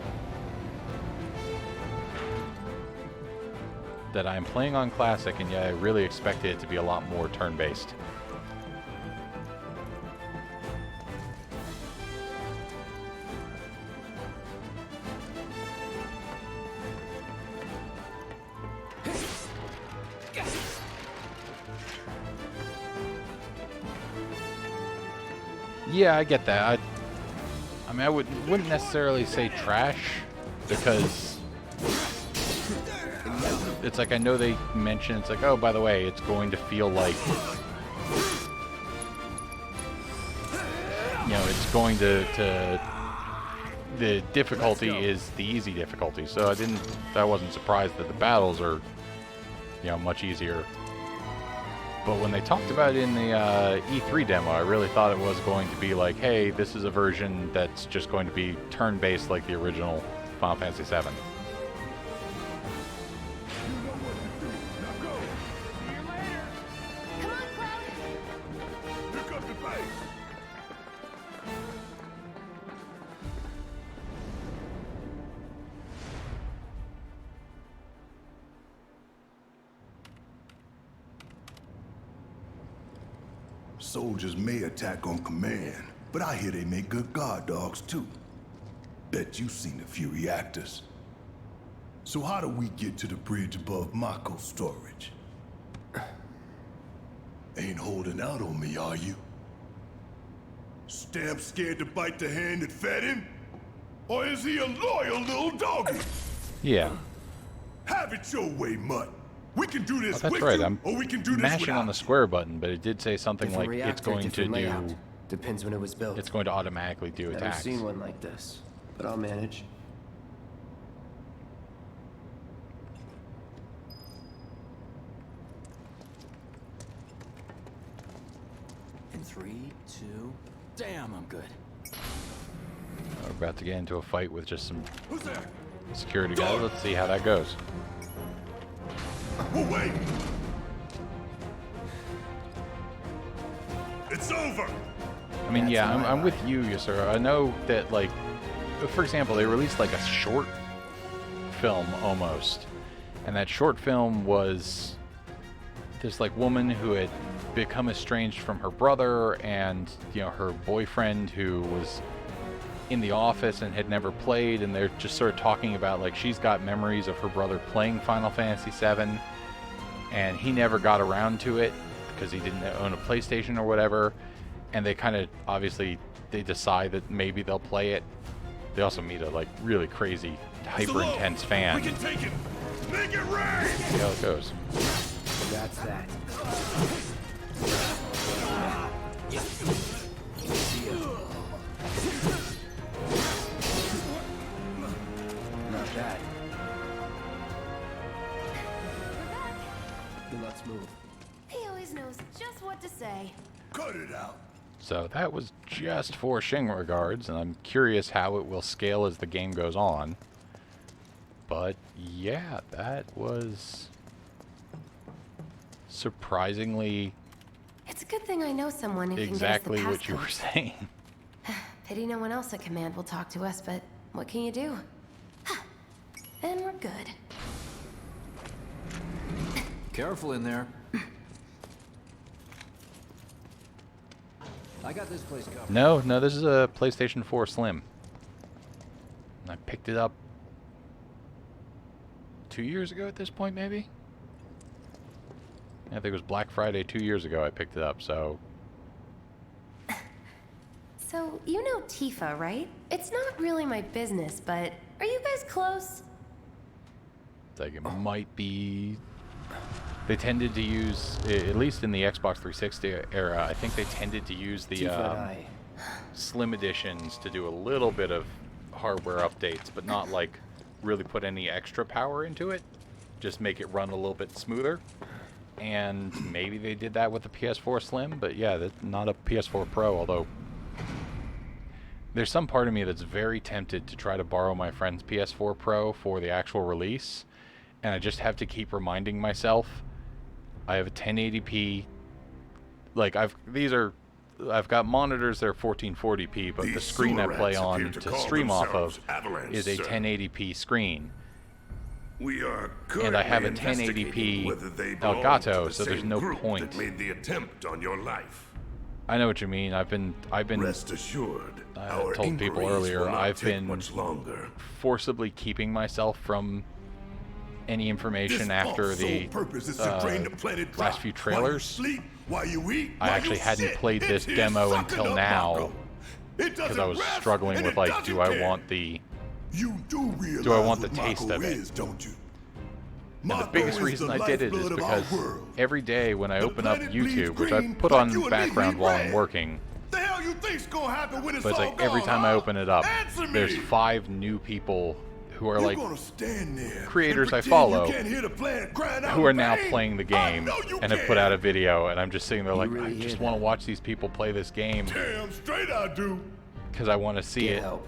I'm playing on classic, and yet I really expected it to be a lot more turn-based. Yeah, I get that. I mean, I wouldn't necessarily say trash, because it's like, I know they mention, it's like, oh, by the way, it's going to feel like, you know, it's going to the difficulty is the easy difficulty, so I wasn't surprised that the battles are, you know, much easier. But when they talked about it in the E3 demo, I really thought it was going to be like, hey, this is a version that's just going to be turn-based like the original Final Fantasy VII. Come on, Cloud. Pick up the pace. Soldiers may attack on command, but I hear they make good guard dogs too. Bet you've seen a few reactors. So how do we get to the bridge above Mako storage? Ain't holding out on me, are you? Stamp scared to bite the hand that fed him? Or is he a loyal little doggy? Yeah. Have it your way, Mutt. We can do this Oh, that's with right. you, I'm or we can do this mashing on the without square button, but it did say something Different like it's reactor, going to different do. layout. Depends when it was built. It's going to automatically do Never attacks. seen one like this, but I'll manage. In 3, 2... Damn, I'm good. We're about to get into a fight with just some Who's there? security guys. Let's see how that goes. Oh, wait! It's over! I mean, That's yeah, my I'm with line. you, Yusura. I know that, like, for example, they released like a short film almost, and that short film was this like woman who had become estranged from her brother, and you know her boyfriend who was in the office and had never played, and they're just sort of talking about like she's got memories of her brother playing Final Fantasy VII, and he never got around to it because he didn't own a PlayStation or whatever. And they kind of obviously they decide that maybe they'll play it. They also meet a like really crazy, hyper intense fan. We can take it! Make it rain! See how it goes. That's that. Not bad. Then let's move. He always knows just what to say. Cut it out. So that was just for Shing Regards, and I'm curious how it will scale as the game goes on. But yeah, that was surprisingly It's a good thing I know someone who exactly can get us what the you were passcode. saying. Pity no one else at command will talk to us, but what can you do? And we're good. Careful in there. I got this place covered. No, this is a PlayStation 4 Slim. I picked it up 2 years ago at this point, maybe? I think it was Black Friday 2 years ago I picked it up, so... So, you know Tifa, right? It's not really my business, but are you guys close? Like, it might be... They tended to use, at least in the Xbox 360 era, I think they tended to use the Tifa and I. Slim editions to do a little bit of hardware updates, but not like really put any extra power into it. Just make it run a little bit smoother. And maybe they did that with the PS4 Slim, but yeah, that's not a PS4 Pro, although there's some part of me that's very tempted to try to borrow my friend's PS4 Pro for the actual release, and I just have to keep reminding myself I have a 1080p, like I've got monitors that are 1440p, but the screen I play on to stream off of is a 1080p screen. We are And I have a investigating 1080p whether they Elgato, belong to the so there's same no group point. that made the attempt on your life. I know what you mean. I've been Rest assured, I our told people inquiries earlier, will not I've take been much longer. forcibly keeping myself from any information after the last few trailers. I actually hadn't played this demo until now because I was struggling with like, do I want the taste of it? And the biggest reason I did it is because every day when I open up YouTube, which I put on background while I'm working, The hell you think's gonna happen when it's but it's all like every gone, time I huh? open it up, Answer there's me! 5 new people who are You're like gonna stand there creators and I pretend follow you can't hear the plant crying out who are in now pain? playing the I game know you and have can. put out a video, and I'm just sitting there like, really I hear just that? want to watch these people play this game Damn straight I do. because I want to see Get it. help.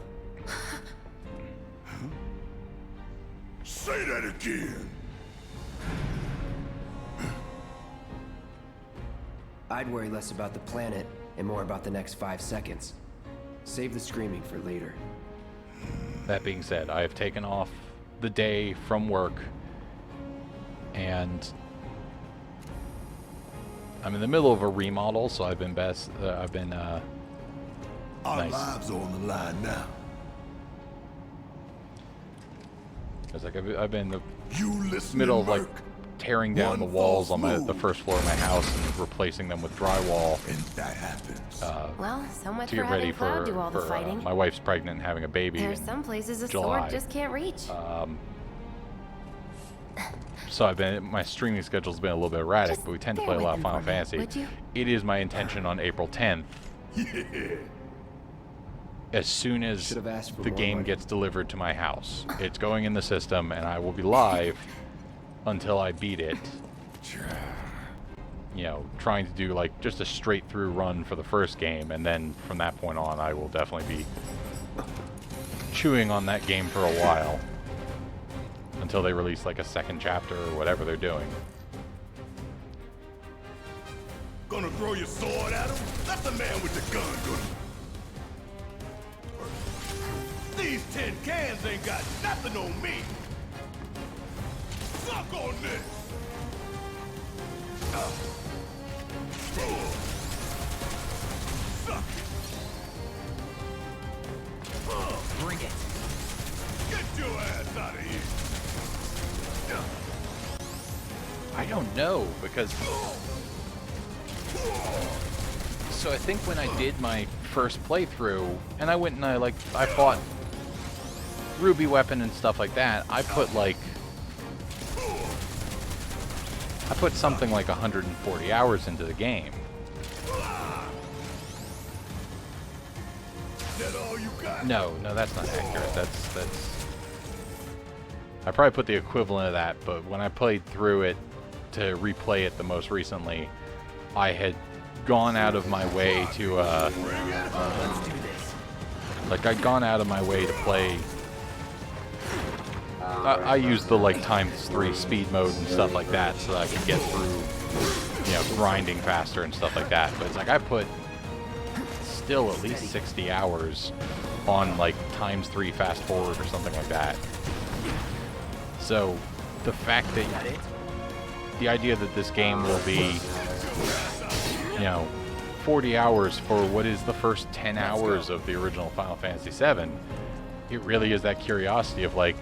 Say that again. I'd worry less about the planet and more about the next 5 seconds. Save the screaming for later. That being said, I have taken off the day from work, and I'm in the middle of a remodel, so I've been Our nice. lives are on the line now. It's like I've been in the You listen, middle of like Merc, tearing down the One walls on false the move. first floor of my house and replacing them with drywall and that happens. Well, so much to for get ready having Cloud for, do all the fighting. my wife's pregnant and having a baby. There's in some places a July. sword just can't reach. so my streaming schedule's been a little bit erratic, Just but we tend to bear play a lot with of them Final for me, Fantasy. would you? It is my intention on April 10th, as soon as Should have asked for the more game money. gets delivered to my house. It's going in the system, and I will be live until I beat it. You know, trying to do like just a straight through run for the first game, and then from that point on I will definitely be chewing on that game for a while until they release like a second chapter or whatever they're doing. Gonna throw your sword at him? Let the man with the gun do it. These tin cans ain't got nothing on me. Suck on this. Suck it. Bring it. Get your ass out of here. I don't know, because so I think when I did my first playthrough and I went and I fought Ruby Weapon and stuff like that, I put something like 140 hours into the game. Is that all you got? No, that's not accurate. That's I probably put the equivalent of that, but when I played through it to replay it the most recently, I had gone out of my way to like I'd gone out of my way to play. I used the like ×3 speed mode and stuff like that so that I could get through, you know, grinding faster and stuff like that. But it's like I put still at least 60 hours on like ×3 fast forward or something like that. So the fact that the idea that this game will be, you know, 40 hours for what is the first 10 hours of the original Final Fantasy VII, it really is that curiosity of like,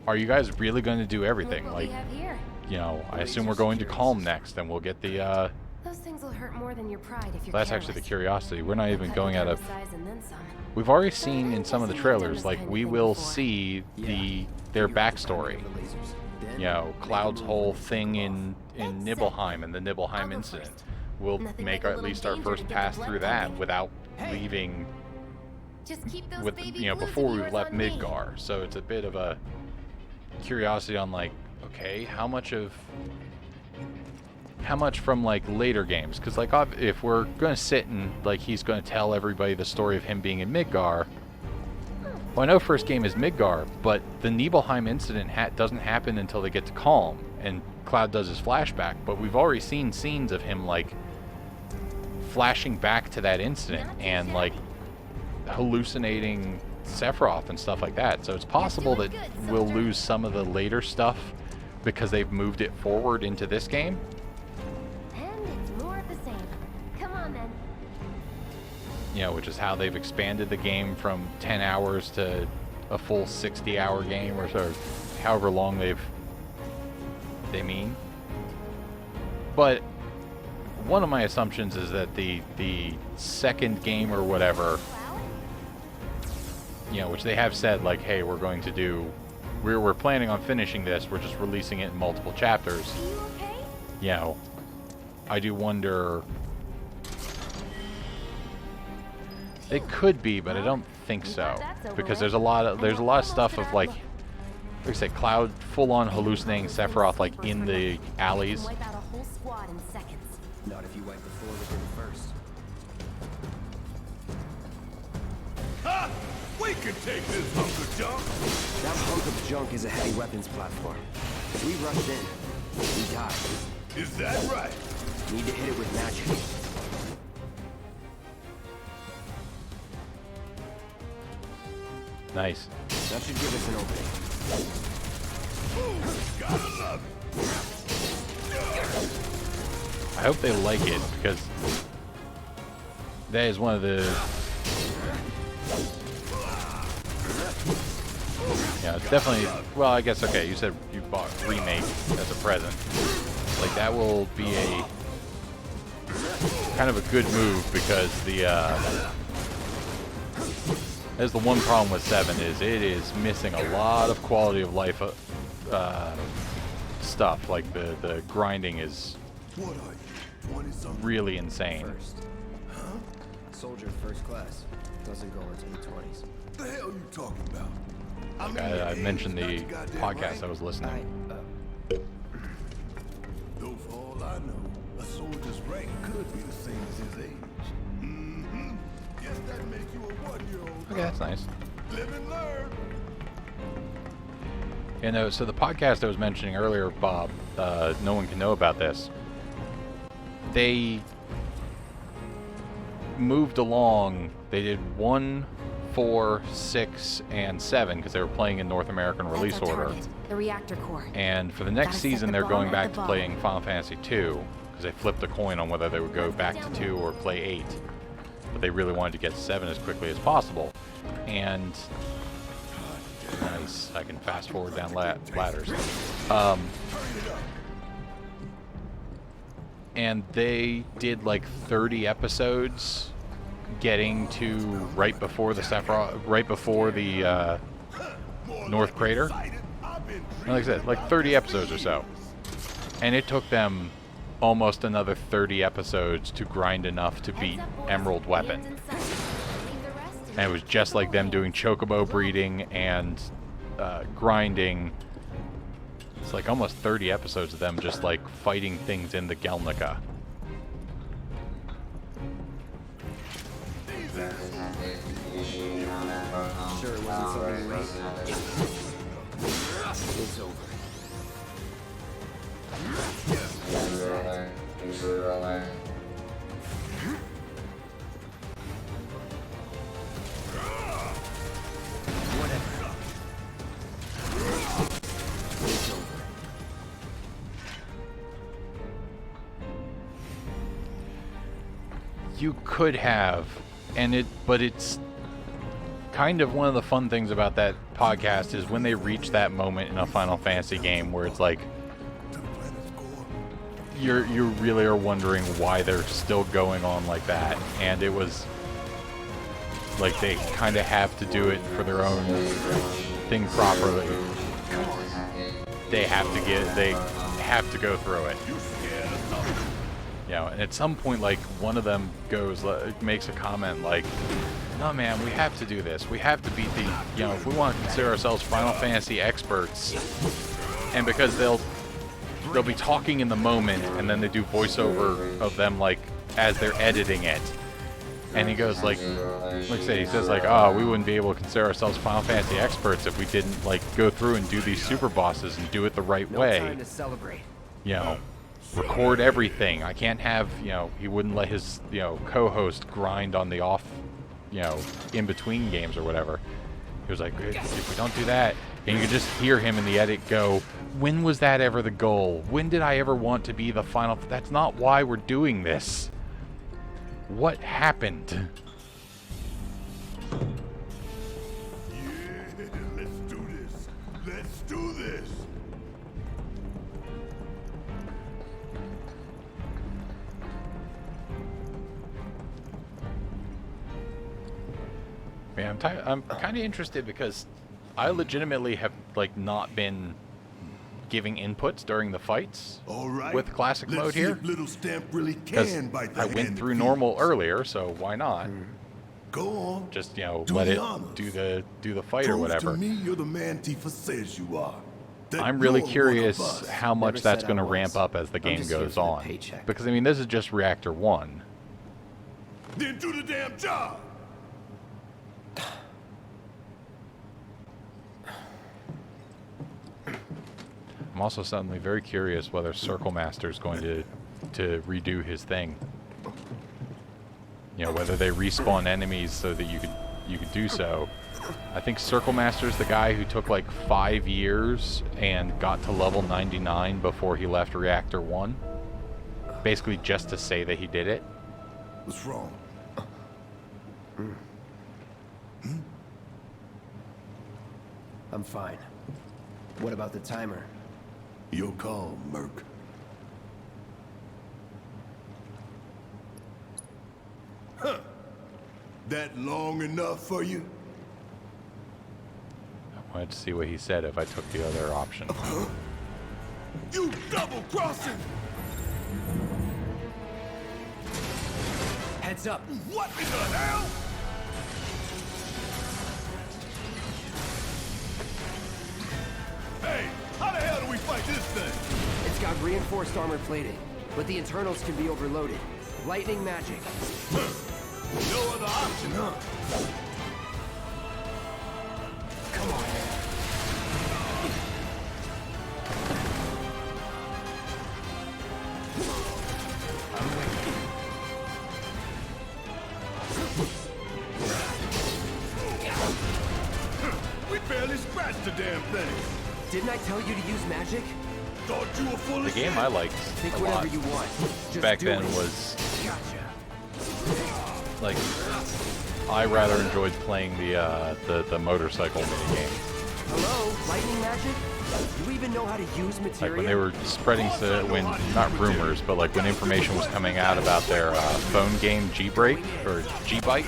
are you guys really going to do everything? Look what we Like, have here. you know, I assume we're going to Calm next, and we'll get the, Those things will hurt more than your pride if you're that's actually the careless. curiosity. We're not even Cut going you out down of, to size and then some. we've already seen in some of the trailers, like, we will see their backstory. You know, Cloud's whole thing in Nibelheim and the Nibelheim incident. We'll Nothing make like a at least little our danger first to get pass the through blood that pumping. without leaving Just keep those with, baby you know, blues before of we've yours left on me. Midgar. So it's a bit of a curiosity on like, okay, how much from like later games? Because like if we're gonna sit and like he's gonna tell everybody the story of him being in Midgar. Well, I know first game is Midgar, but the Nibelheim incident doesn't happen until they get to Calm, and Cloud does his flashback. But we've already seen scenes of him like flashing back to that incident and like hallucinating Sephiroth and stuff like that. So it's possible that we'll lose some of the later stuff because they've moved it forward into this game. And it's more of the same. Come on then. You know, which is how they've expanded the game from 10 hours to a full 60-hour game or so, however long they mean. But one of my assumptions is that the second game or whatever, you know, which they have said like, hey, we're going to do, we're planning on finishing this, we're just releasing it in multiple chapters. Are you okay? You know, I do wonder. They could be, but I don't think so, because there's a lot of stuff of like I said, Cloud full on hallucinating Sephiroth like in the alleys. Wipe out a whole squad in seconds. Not if you wipe the floor with him first. Ha! We can take this hunk of junk. That hunk of junk is a heavy weapons platform. If we rush in, we die. Is that right? Need to hit it with magic. Nice. That should give us an opening. Gotta love it. I hope they like it, because that is one of the, yeah, it's definitely, well, I guess, okay, you said you bought Remake as a present. Like, that will be a kind of a good move, because there's the one problem with 7 is it is missing a lot of quality of life stuff. Like the grinding is What are you, 20-something? really insane. First. Soldier first class. Doesn't go into the 20s. The hell you talking about? I mean, I your mentioned age the is not your goddamn podcast right. I was listening. Though for all I know, a soldier's rank could be the same as his age. Mm-hmm. Guess that makes you a 1-year-old. Okay, that's nice. Live and learn. You know, so the podcast I was mentioning earlier, Bob, no one can know about this. They moved along. They did 1, 4, 6, and 7 because they were playing in North American release That's our order. target, the reactor core. And for the next Gotta set season, the they're bomb going at back the to bottom. playing Final Fantasy 2 because they flipped a coin on whether they would go back to 2 or play 8. But they really wanted to get to 7 as quickly as possible. And nice, I can fast forward down ladders. And they did like 30 episodes, getting to right before the North Crater. And like I said, like 30 episodes or so. And it took them almost another 30 episodes to grind enough to beat Emerald Weapon. And it was just like them doing chocobo breeding and grinding. It's like almost 30 episodes of them just like fighting things in the Gelnica. Sure it wasn't something late. It's over. Whatever. It's over. You could have, but it's kind of one of the fun things about that podcast is when they reach that moment in a Final Fantasy game where it's like you really are wondering why they're still going on like that, and it was like they kind of have to do it for their own thing properly. They have to go through it. You know, and at some point, like, one of them makes a comment like, no, man, we have to do this. We have to beat the, you know, if we want to consider ourselves Final Fantasy experts. And because they'll be talking in the moment, and then they do voiceover of them, like, as they're editing it. And he goes, like I said, he says, like, oh, we wouldn't be able to consider ourselves Final Fantasy experts if we didn't, like, go through and do these super bosses and do it the right way. No time to celebrate. You know, record everything. I can't have, you know, he wouldn't let his, you know, co-host grind on the off, you know, in between games or whatever. He was like, if we don't do that, and you could just hear him in the edit go, when was that ever the goal? When did I ever want to be the final? That's not why we're doing this. What happened? Yeah, let's do this. Let's do this. Yeah, I'm kind of interested because I legitimately have like not been giving inputs during the fights All right. with classic Let's mode see here. if Little Stamp really Because can bite the I hand went that through feeds. normal earlier, so why not? Go on. Just, you know, Do let the it honors. do the fight or Prove whatever. to me you're the man Tifa says you are. That I'm really you're one of curious us. how much Never that's said going to I was. ramp up as the I'm game just here goes for the on. paycheck. Because I mean, this is just Reactor 1. Then do the damn job. I'm also suddenly very curious whether Circle Master is going to redo his thing. You know, whether they respawn enemies so that you could do so. I think Circle Master's the guy who took like 5 years and got to level 99 before he left Reactor 1. Basically just to say that he did it. What's wrong? I'm fine. What about the timer? Your call, Merc. Huh. That long enough for you? wanted to see what he said if I took the other option. You double-crossing! Heads up. What in the hell? Hey, how the hell do we fight this thing? It's got reinforced armor plating, but the internals can be overloaded. Lightning magic. No other option, huh? Come on. We barely scratched the damn thing. Didn't I tell you to use magic? Thought you were full The of game shit. I liked Think a whatever lot you want. Just back do then it. was Gotcha. like I rather enjoyed playing the motorcycle minigame. Hello, lightning magic? You even know how to use materia? Like when they were spreading not rumors, but like when information was coming out about their phone game G-Break or G-Bike.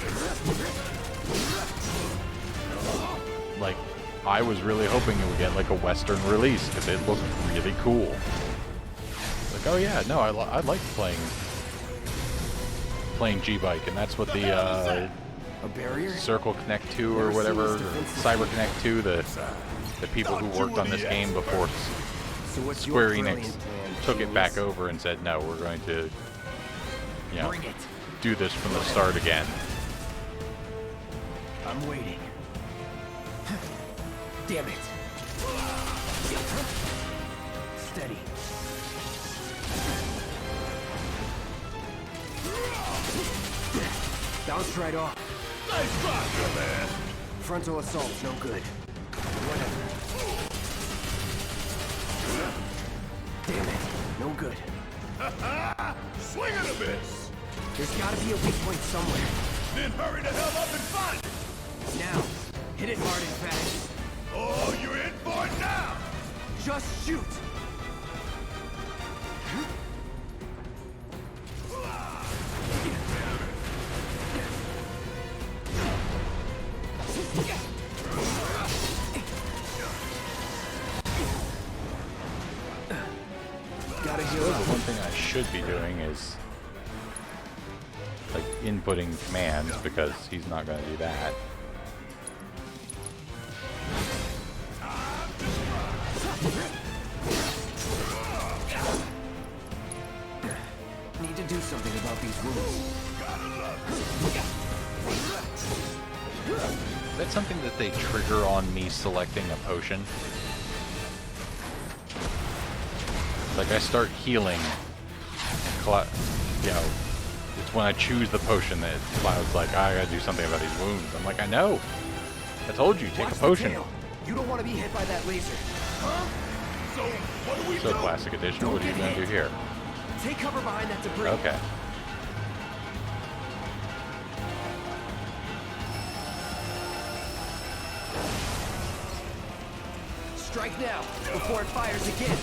Like I was really hoping it would get like a Western release because it looked really cool. Like, oh yeah, no, I liked playing G-Bike, and that's what the A barrier? Circle Connect 2 or whatever, or Cyber Connect 2, the people who worked on this game before So what's Square your Enix brilliant plan, took it back genius? over and said, no, we're going to, you know, Bring it. do this from the start again. I'm waiting. Damn it. Steady. Bounced right off. Nice try, man. Frontal assault, no good. Whatever. Damn it, no good. Swing and a miss. There's gotta be a weak point somewhere. Then hurry the hell up and find it. Now, hit it hard and fast. Oh, you're in for it now. Just shoot! Gotta heal The up. one thing I should be doing is like inputting commands because he's not going to do that. Need to do something about these wounds. Is that something that they trigger on me selecting a potion? Like I start healing, you know, it's when I choose the potion that Cloud's like, I gotta do something about these wounds. I'm like, I know. I told you, take Watch a the potion. tail. You don't want to be hit by that laser. Huh? So, what do we So do? classic edition, Don't what are you get gonna do hit. here? Take cover behind that debris. Okay. Strike now, before it fires again.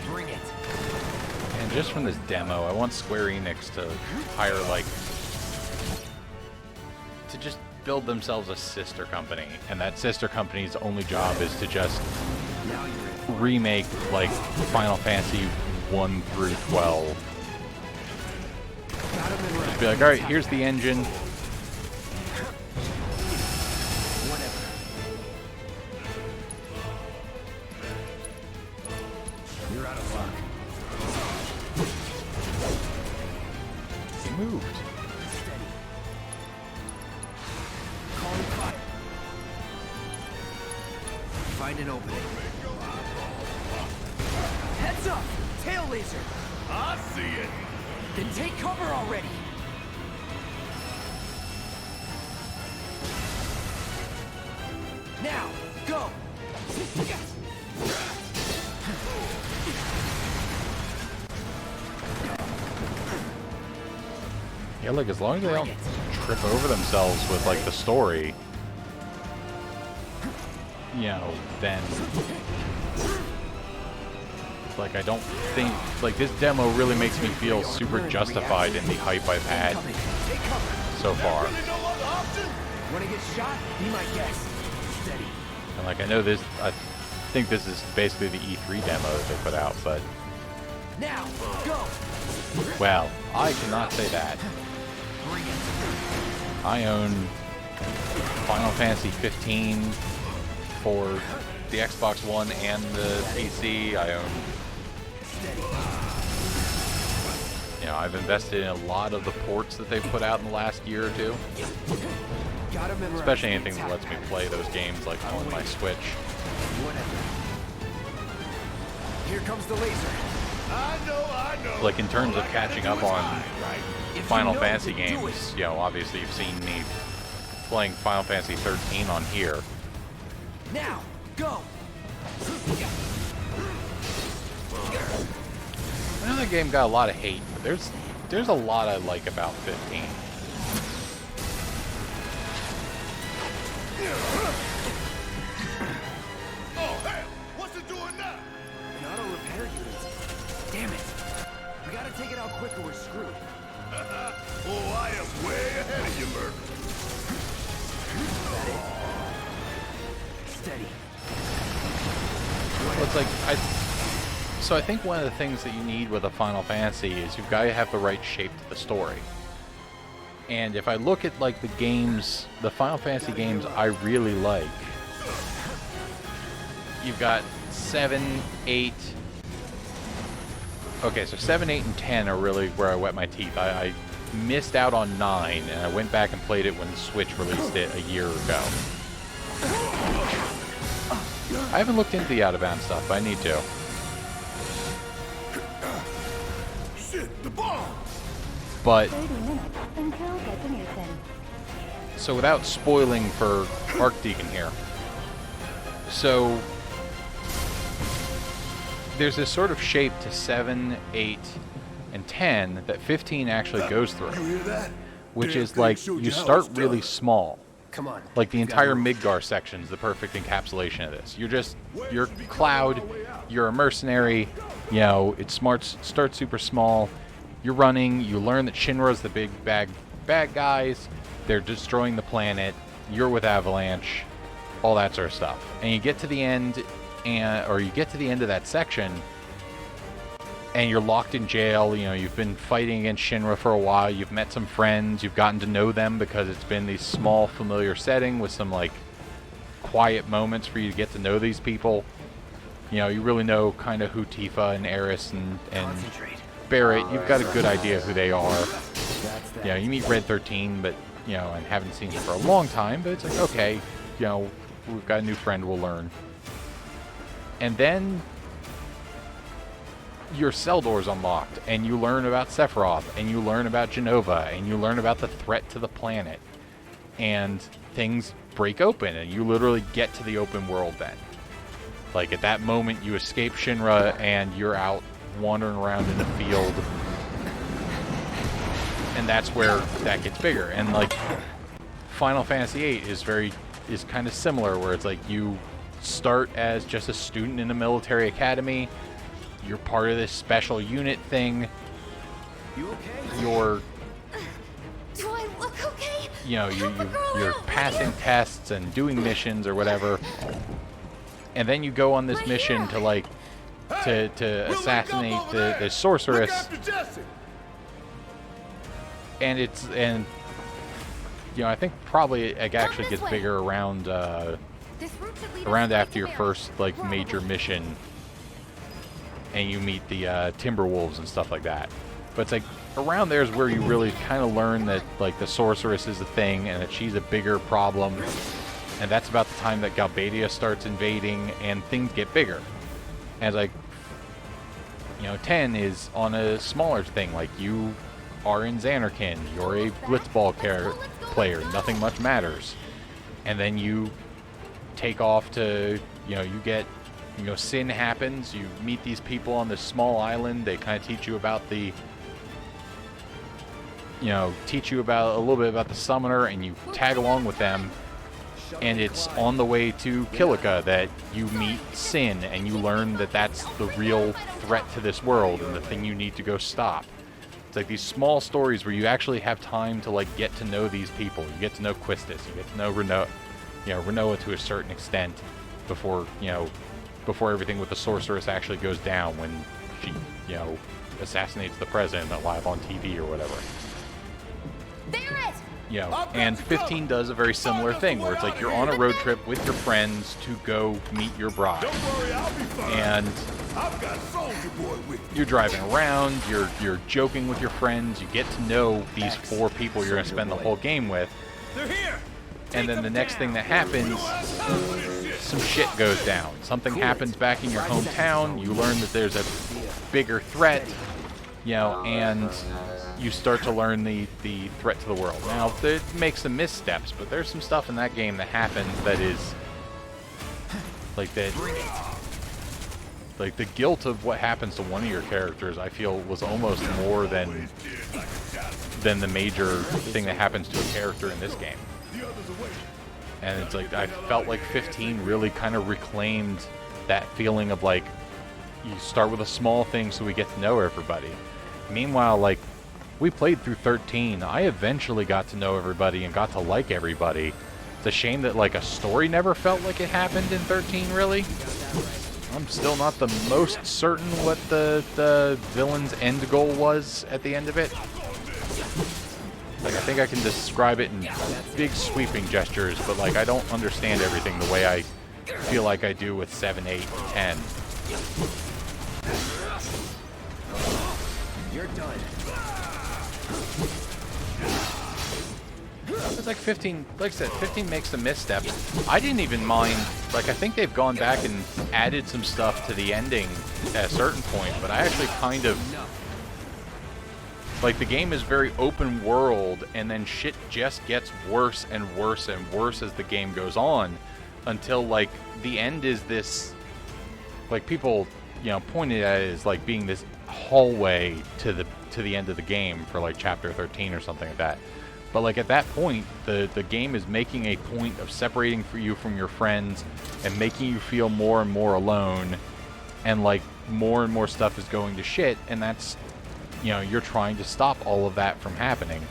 Bring it. And just from this demo, I want Square Enix to hire, like, to just build themselves a sister company. And that sister company's only job is to just Now you're in. remake, like, Final Fantasy 1 through 12. Got him in right. Be like, alright, here's the engine. Whatever. You're out of luck. He moved. Steady. Calling fire. Find an opening. Heads up! Tail laser! I see it. Then take cover already! Now, go! Yeah, look, as long as they don't Bring it. trip over themselves with, like, the story, you know, then like, I don't think, like, this demo really makes me feel super justified in the hype I've had so far. When I get shot, be my guest. Steady. And, like, I know this, I think this is basically the E3 demo that they put out, but... Now, go! Well, I cannot say that. I own Final Fantasy 15 for the Xbox One and the PC. I own... You know, I've invested in a lot of the ports that they've put out in the last year or two. Especially anything that lets me play those games, like, on my Switch. Here comes the laser. I know. Like, in terms of catching up on Final Fantasy games, you know, obviously you've seen me playing Final Fantasy 13 on here. Now, go! I know that game got a lot of hate, but there's a lot I like about 15. Oh, hell! What's it doing now? An auto repair unit. Damn it. We gotta take it out quick or we're screwed. Oh, I am way ahead of you, Merc. Steady. Well, it's like, so I think one of the things that you need with a Final Fantasy is you've got to have the right shape to the story. And if I look at, like, the games, the Final Fantasy games I really like, you've got 7, 8... Okay, so 7, 8, and 10 are really where I wet my teeth. I missed out on 9, and I went back and played it when the Switch released it a year ago. I haven't looked into the out-of-bound stuff, but I need to. Shit, the bomb! But 30 minutes until detonation. so without spoiling for Archdeacon here, so there's this sort of shape to 7, 8, and 10 that 15 actually goes through, You hear that? which Damn is thing like showed you how start it's really done. small. Come on. Like the We've gotta entire move. Midgar section is the perfect encapsulation of this. You're Cloud, you're a mercenary, you know, it starts super small. You're running, you learn that Shinra's the big bad guys, they're destroying the planet, you're with Avalanche, all that sort of stuff. And you get to the end, or you get to the end of that section, and you're locked in jail. You know, you've been fighting against Shinra for a while, you've met some friends, you've gotten to know them because it's been this small familiar setting with some like quiet moments for you to get to know these people. You know, you really know kind of who Tifa and Eris and Concentrate. Barrett, you've got a good idea who they are. That's that. You know, you meet Red 13, but, you know, and haven't seen him for a long time, but it's like, okay, you know, we've got a new friend, we'll learn. And then your cell door's unlocked, and you learn about Sephiroth, and you learn about Genova, and you learn about the threat to the planet. And things break open, and you literally get to the open world then. Like, at that moment, you escape Shinra, and you're out wandering around in a field, and that's where that gets bigger. And like Final Fantasy VIII is kind of similar, where it's like you start as just a student in a military academy, you're part of this special unit thing, You okay? you're, Do I look okay? you know, Help a girl you're out, passing will you? tests and doing missions or whatever, and then you go on this Right mission here. to like to We'll assassinate link up over the there. sorceress. Look after Jesse. And you know, I think probably it actually this gets way. bigger around This route should lead us around straight after to your Barrett. first like We're major almost- mission, and you meet the Timberwolves and stuff like that. But it's like around there is where you really kind of learn that like the sorceress is a thing and that she's a bigger problem, and that's about the time that Galbadia starts invading and things get bigger. And like, you know, 10 is on a smaller thing, like you are in Xanarkin, you're a blitzball player, nothing much matters. And then you take off to, you know, you get, you know, Sin happens, you meet these people on this small island, they kind of teach you about the, you know, teach you about a little bit about the summoner, and you tag along with them, And it's on the way to Kilika that you meet Sin, and you learn that that's the real threat to this world and the thing you need to go stop. It's like these small stories where you actually have time to like get to know these people. You get to know Quistis, you get to know Renoa to a certain extent before everything with the sorceress actually goes down when she, assassinates the president live on TV or whatever. And 15 does a very similar thing where it's like you're on a road trip with your friends to go meet your bride. And you're driving around, you're joking with your friends, you get to know these 4 people you're going to spend the whole game with. And then the next thing that happens, some shit goes down. Something happens back in your hometown, you learn that there's a bigger threat, and you start to learn the threat to the world. Now, it makes some missteps, but there's some stuff in that game that happens that is like that. Like the guilt of what happens to one of your characters, I feel, was almost more than the major thing that happens to a character in this game. And it's like I felt like 15 really kind of reclaimed that feeling of like you start with a small thing so we get to know everybody. Meanwhile, like, we played through 13. I eventually got to know everybody and got to like everybody. It's a shame that, like, a story never felt like it happened in 13, really. I'm still not the most certain what the villain's end goal was at the end of it. Like, I think I can describe it in big sweeping gestures, but, like, I don't understand everything the way I feel like I do with 7, 8, and 10. You're done. It's like 15, like I said, 15 makes some missteps. I didn't even mind, like, I think they've gone back and added some stuff to the ending at a certain point, but I actually kind of, like, the game is very open world, and then shit just gets worse and worse and worse as the game goes on, until, like, the end is this, like, people, pointed at it as, like, being this hallway to the end of the game for, like, chapter 13 or something like that. But, like, at that point, the game is making a point of separating you from your friends and making you feel more and more alone, and, like, more and more stuff is going to shit, and that's, you're trying to stop all of that from happening.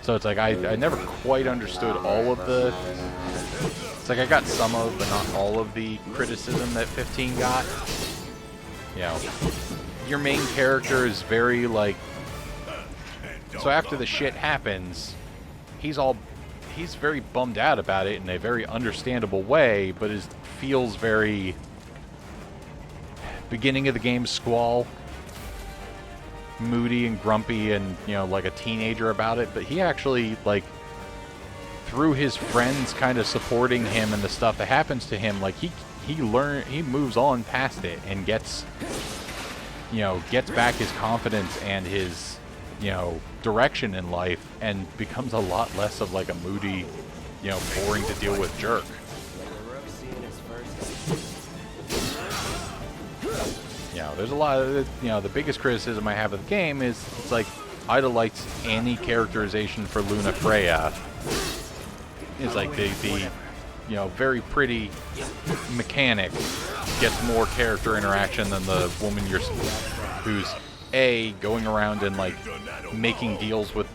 So it's like I never quite understood all of the... It's like I got some of, but not all of the criticism that 15 got. Your main character is very, like... So after the shit happens, he's very bummed out about it in a very understandable way, but feels very beginning of the game squall, moody and grumpy and, like a teenager about it. But he actually, like, through his friends kind of supporting him and the stuff that happens to him, like, he moves on past it and gets back his confidence and his, direction in life, and becomes a lot less of, like, a moody, boring to deal with jerk. There's a lot of, the biggest criticism I have of the game is, it's like, Idolite's anti-characterization for Luna Freya is like the very pretty mechanic gets more character interaction than the woman who's going around and, like, making deals with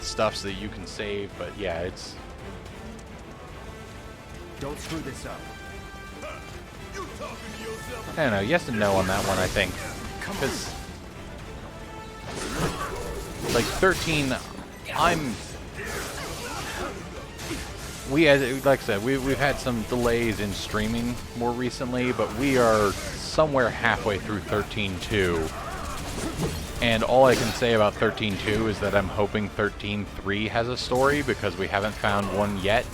stuff so that you can save. But yeah, it's... Don't screw this up. I don't know, yes and no on that one, I think. Because, like, 13, like I said, we've had some delays in streaming more recently, but we are somewhere halfway through 13.2. And all I can say about 13.2 is that I'm hoping 13.3 has a story, because we haven't found one yet.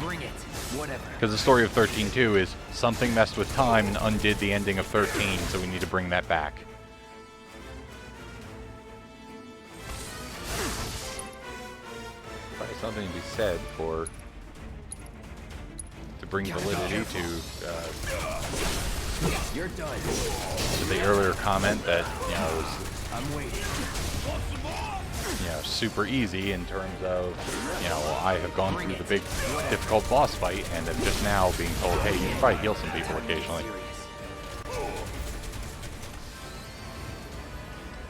Bring it. Whatever. Because the story of 13.2 is something messed with time and undid the ending of 13, so we need to bring that back. Probably something to be said to bring validity You're done. to the earlier comment that, I'm waiting. super easy in terms of, I have gone through the big, difficult boss fight and am just now being told, hey, you can probably heal some people occasionally.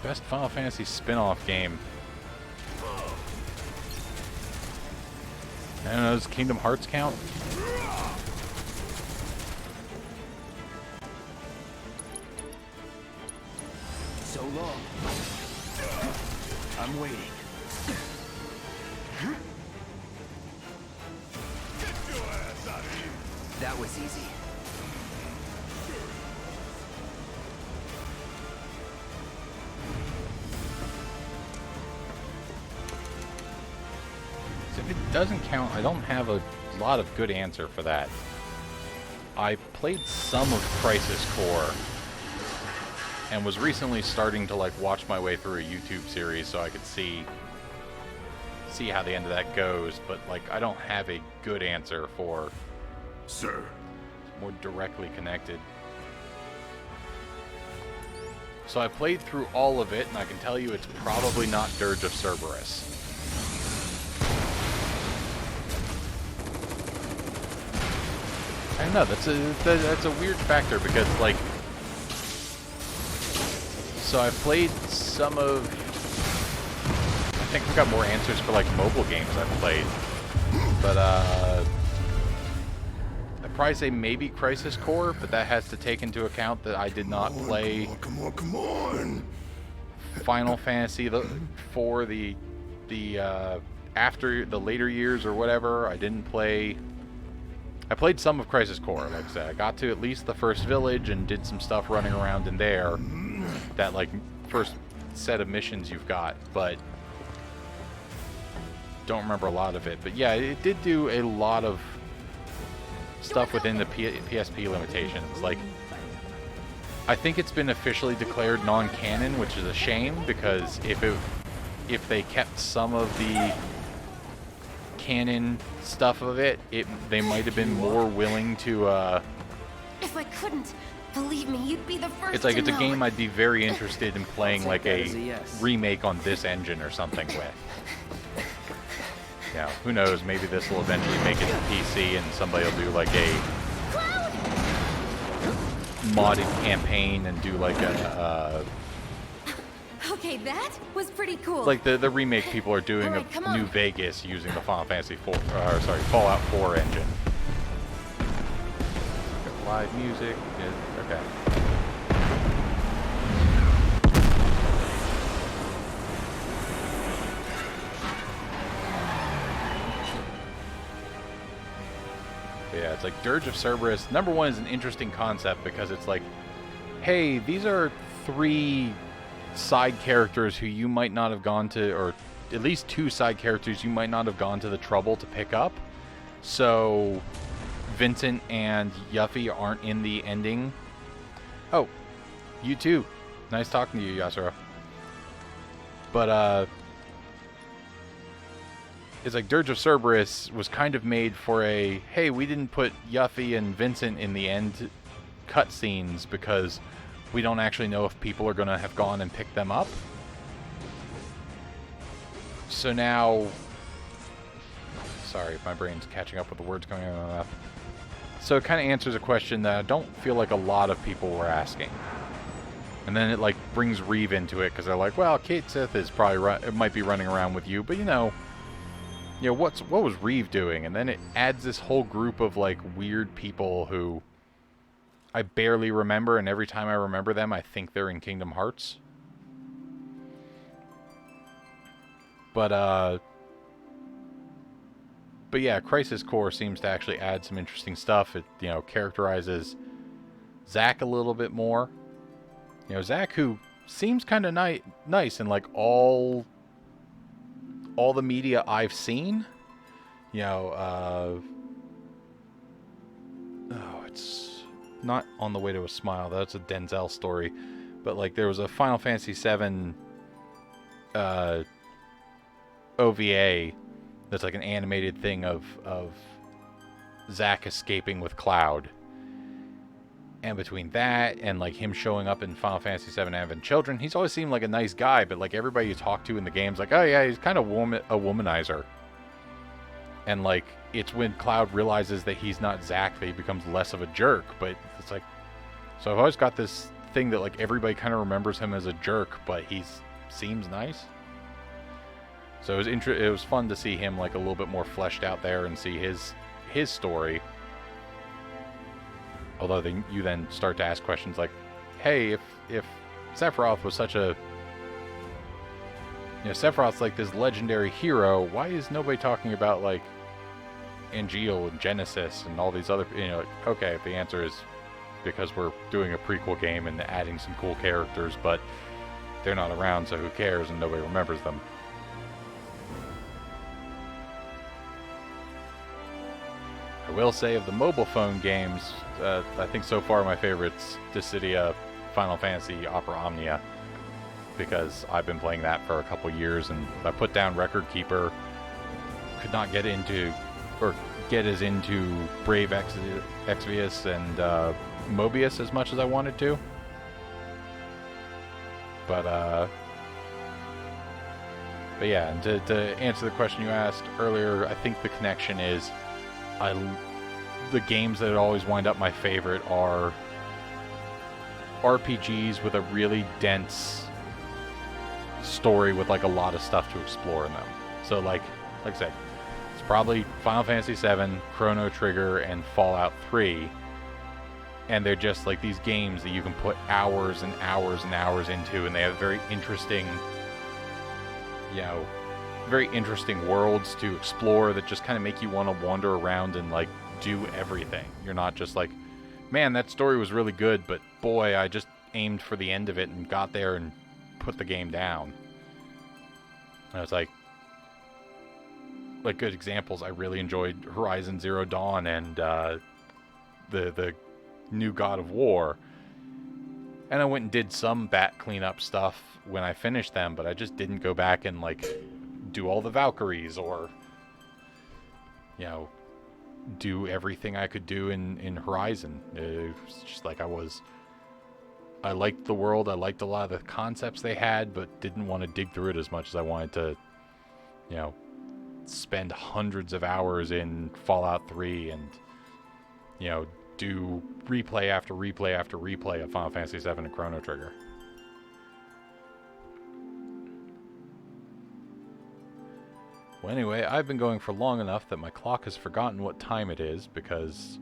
Best Final Fantasy spin-off game. I don't know, does Kingdom Hearts count? So long. I'm waiting. That was easy. So if it doesn't count, I don't have a lot of good answer for that. I played some of Crisis Core and was recently starting to like watch my way through a YouTube series so I could see how the end of that goes, but like I don't have a good answer for Sir. more directly connected. So I played through all of it, and I can tell you it's probably not Dirge of Cerberus. I don't know, that's a weird factor because like, so I played some of, I think I've got more answers for like mobile games I've played, but I'd probably say maybe Crisis Core, but that has to take into account that I did not play Come on. Final Fantasy for the after the later years or whatever. I didn't play. I played some of Crisis Core, like I said. I got to at least the first village and did some stuff running around in there. That like first set of missions you've got, but don't remember a lot of it. But yeah, it did do a lot of stuff within the PSP limitations. Like, I think it's been officially declared non-canon, which is a shame because if they kept some of the canon stuff of it, they might have been more willing to. If I couldn't, believe me, you'd be the first. It's like to it's a know. game I'd be very interested in playing, like that a as a yes. remake on this engine or something with. Yeah, who knows? Maybe this will eventually make it to PC, and somebody will do like a modded campaign and do like a. Okay, that was pretty cool. Like the remake people are doing Alright, of come on. New Vegas using the Final Fantasy Fallout 4 engine. Got live music. Yeah, okay. Yeah, it's like Dirge of Cerberus. Number one is an interesting concept because it's like, hey, these are 3 side characters who you might not have gone to, or at least 2 side characters you might not have gone to the trouble to pick up. So Vincent and Yuffie aren't in the ending. Oh, you too. Nice talking to you, Yasura. But it's like Dirge of Cerberus was kind of made for a, hey, we didn't put Yuffie and Vincent in the end cutscenes because we don't actually know if people are going to have gone and picked them up. So now, sorry if my brain's catching up with the words coming out of my mouth. So it kind of answers a question that I don't feel like a lot of people were asking. And then it like brings Reeve into it because they're like, well, Kate Sith is probably it might be running around with you, but you know, what was Reeve doing? And then it adds this whole group of like weird people who I barely remember, and every time I remember them, I think they're in Kingdom Hearts. But yeah, Crisis Core seems to actually add some interesting stuff. It, characterizes Zack a little bit more. Zack, who seems kind of nice in like all the media I've seen. It's not On the Way to a Smile. That's a Denzel story. But like there was a Final Fantasy VII OVA that's like an animated thing of Zack escaping with Cloud. And between that and like him showing up in Final Fantasy VII Advent Children, he's always seemed like a nice guy, but like everybody you talk to in the game's like, oh yeah, he's kind of a womanizer. And like it's when Cloud realizes that he's not Zack that he becomes less of a jerk. But it's like, so I've always got this thing that like everybody kind of remembers him as a jerk, but he seems nice. So it was fun to see him like a little bit more fleshed out there and see his story. Although you then start to ask questions like, hey, if Sephiroth was such a, Sephiroth's like this legendary hero, why is nobody talking about like Angeal and Genesis and all these other, okay, the answer is because we're doing a prequel game and adding some cool characters, but they're not around, so who cares, and nobody remembers them. I will say of the mobile phone games, I think so far my favorite's Dissidia Final Fantasy Opera Omnia, because I've been playing that for a couple years, and I put down Record Keeper, could not get into, or get as into Brave Exvius and Mobius as much as I wanted to. But yeah, and to answer the question you asked earlier, I think the connection is, the games that always wind up my favorite are RPGs with a really dense story with like a lot of stuff to explore in them. So like I said, it's probably Final Fantasy VII, Chrono Trigger, and Fallout 3. And they're just like these games that you can put hours and hours and hours into, and they have very interesting, very interesting worlds to explore that just kind of make you want to wander around and like do everything. You're not just like, man, that story was really good, but boy, I just aimed for the end of it and got there and put the game down. And I was like good examples, I really enjoyed Horizon Zero Dawn and the new God of War. And I went and did some bat cleanup stuff when I finished them, but I just didn't go back and like do all the Valkyries or do everything I could do in Horizon. It was just like I liked the world, I liked a lot of the concepts they had, but didn't want to dig through it as much as I wanted to, spend hundreds of hours in Fallout 3 and, do replay after replay after replay of Final Fantasy VII and Chrono Trigger. Well, anyway, I've been going for long enough that my clock has forgotten what time it is, because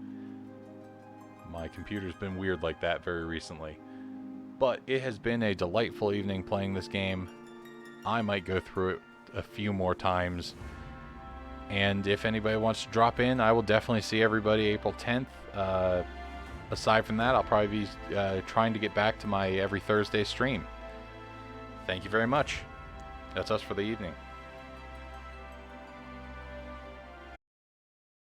my computer's been weird like that very recently. But it has been a delightful evening playing this game. I might go through it a few more times. And if anybody wants to drop in, I will definitely see everybody April 10th. Aside from that, I'll probably be trying to get back to my every Thursday stream. Thank you very much. That's us for the evening.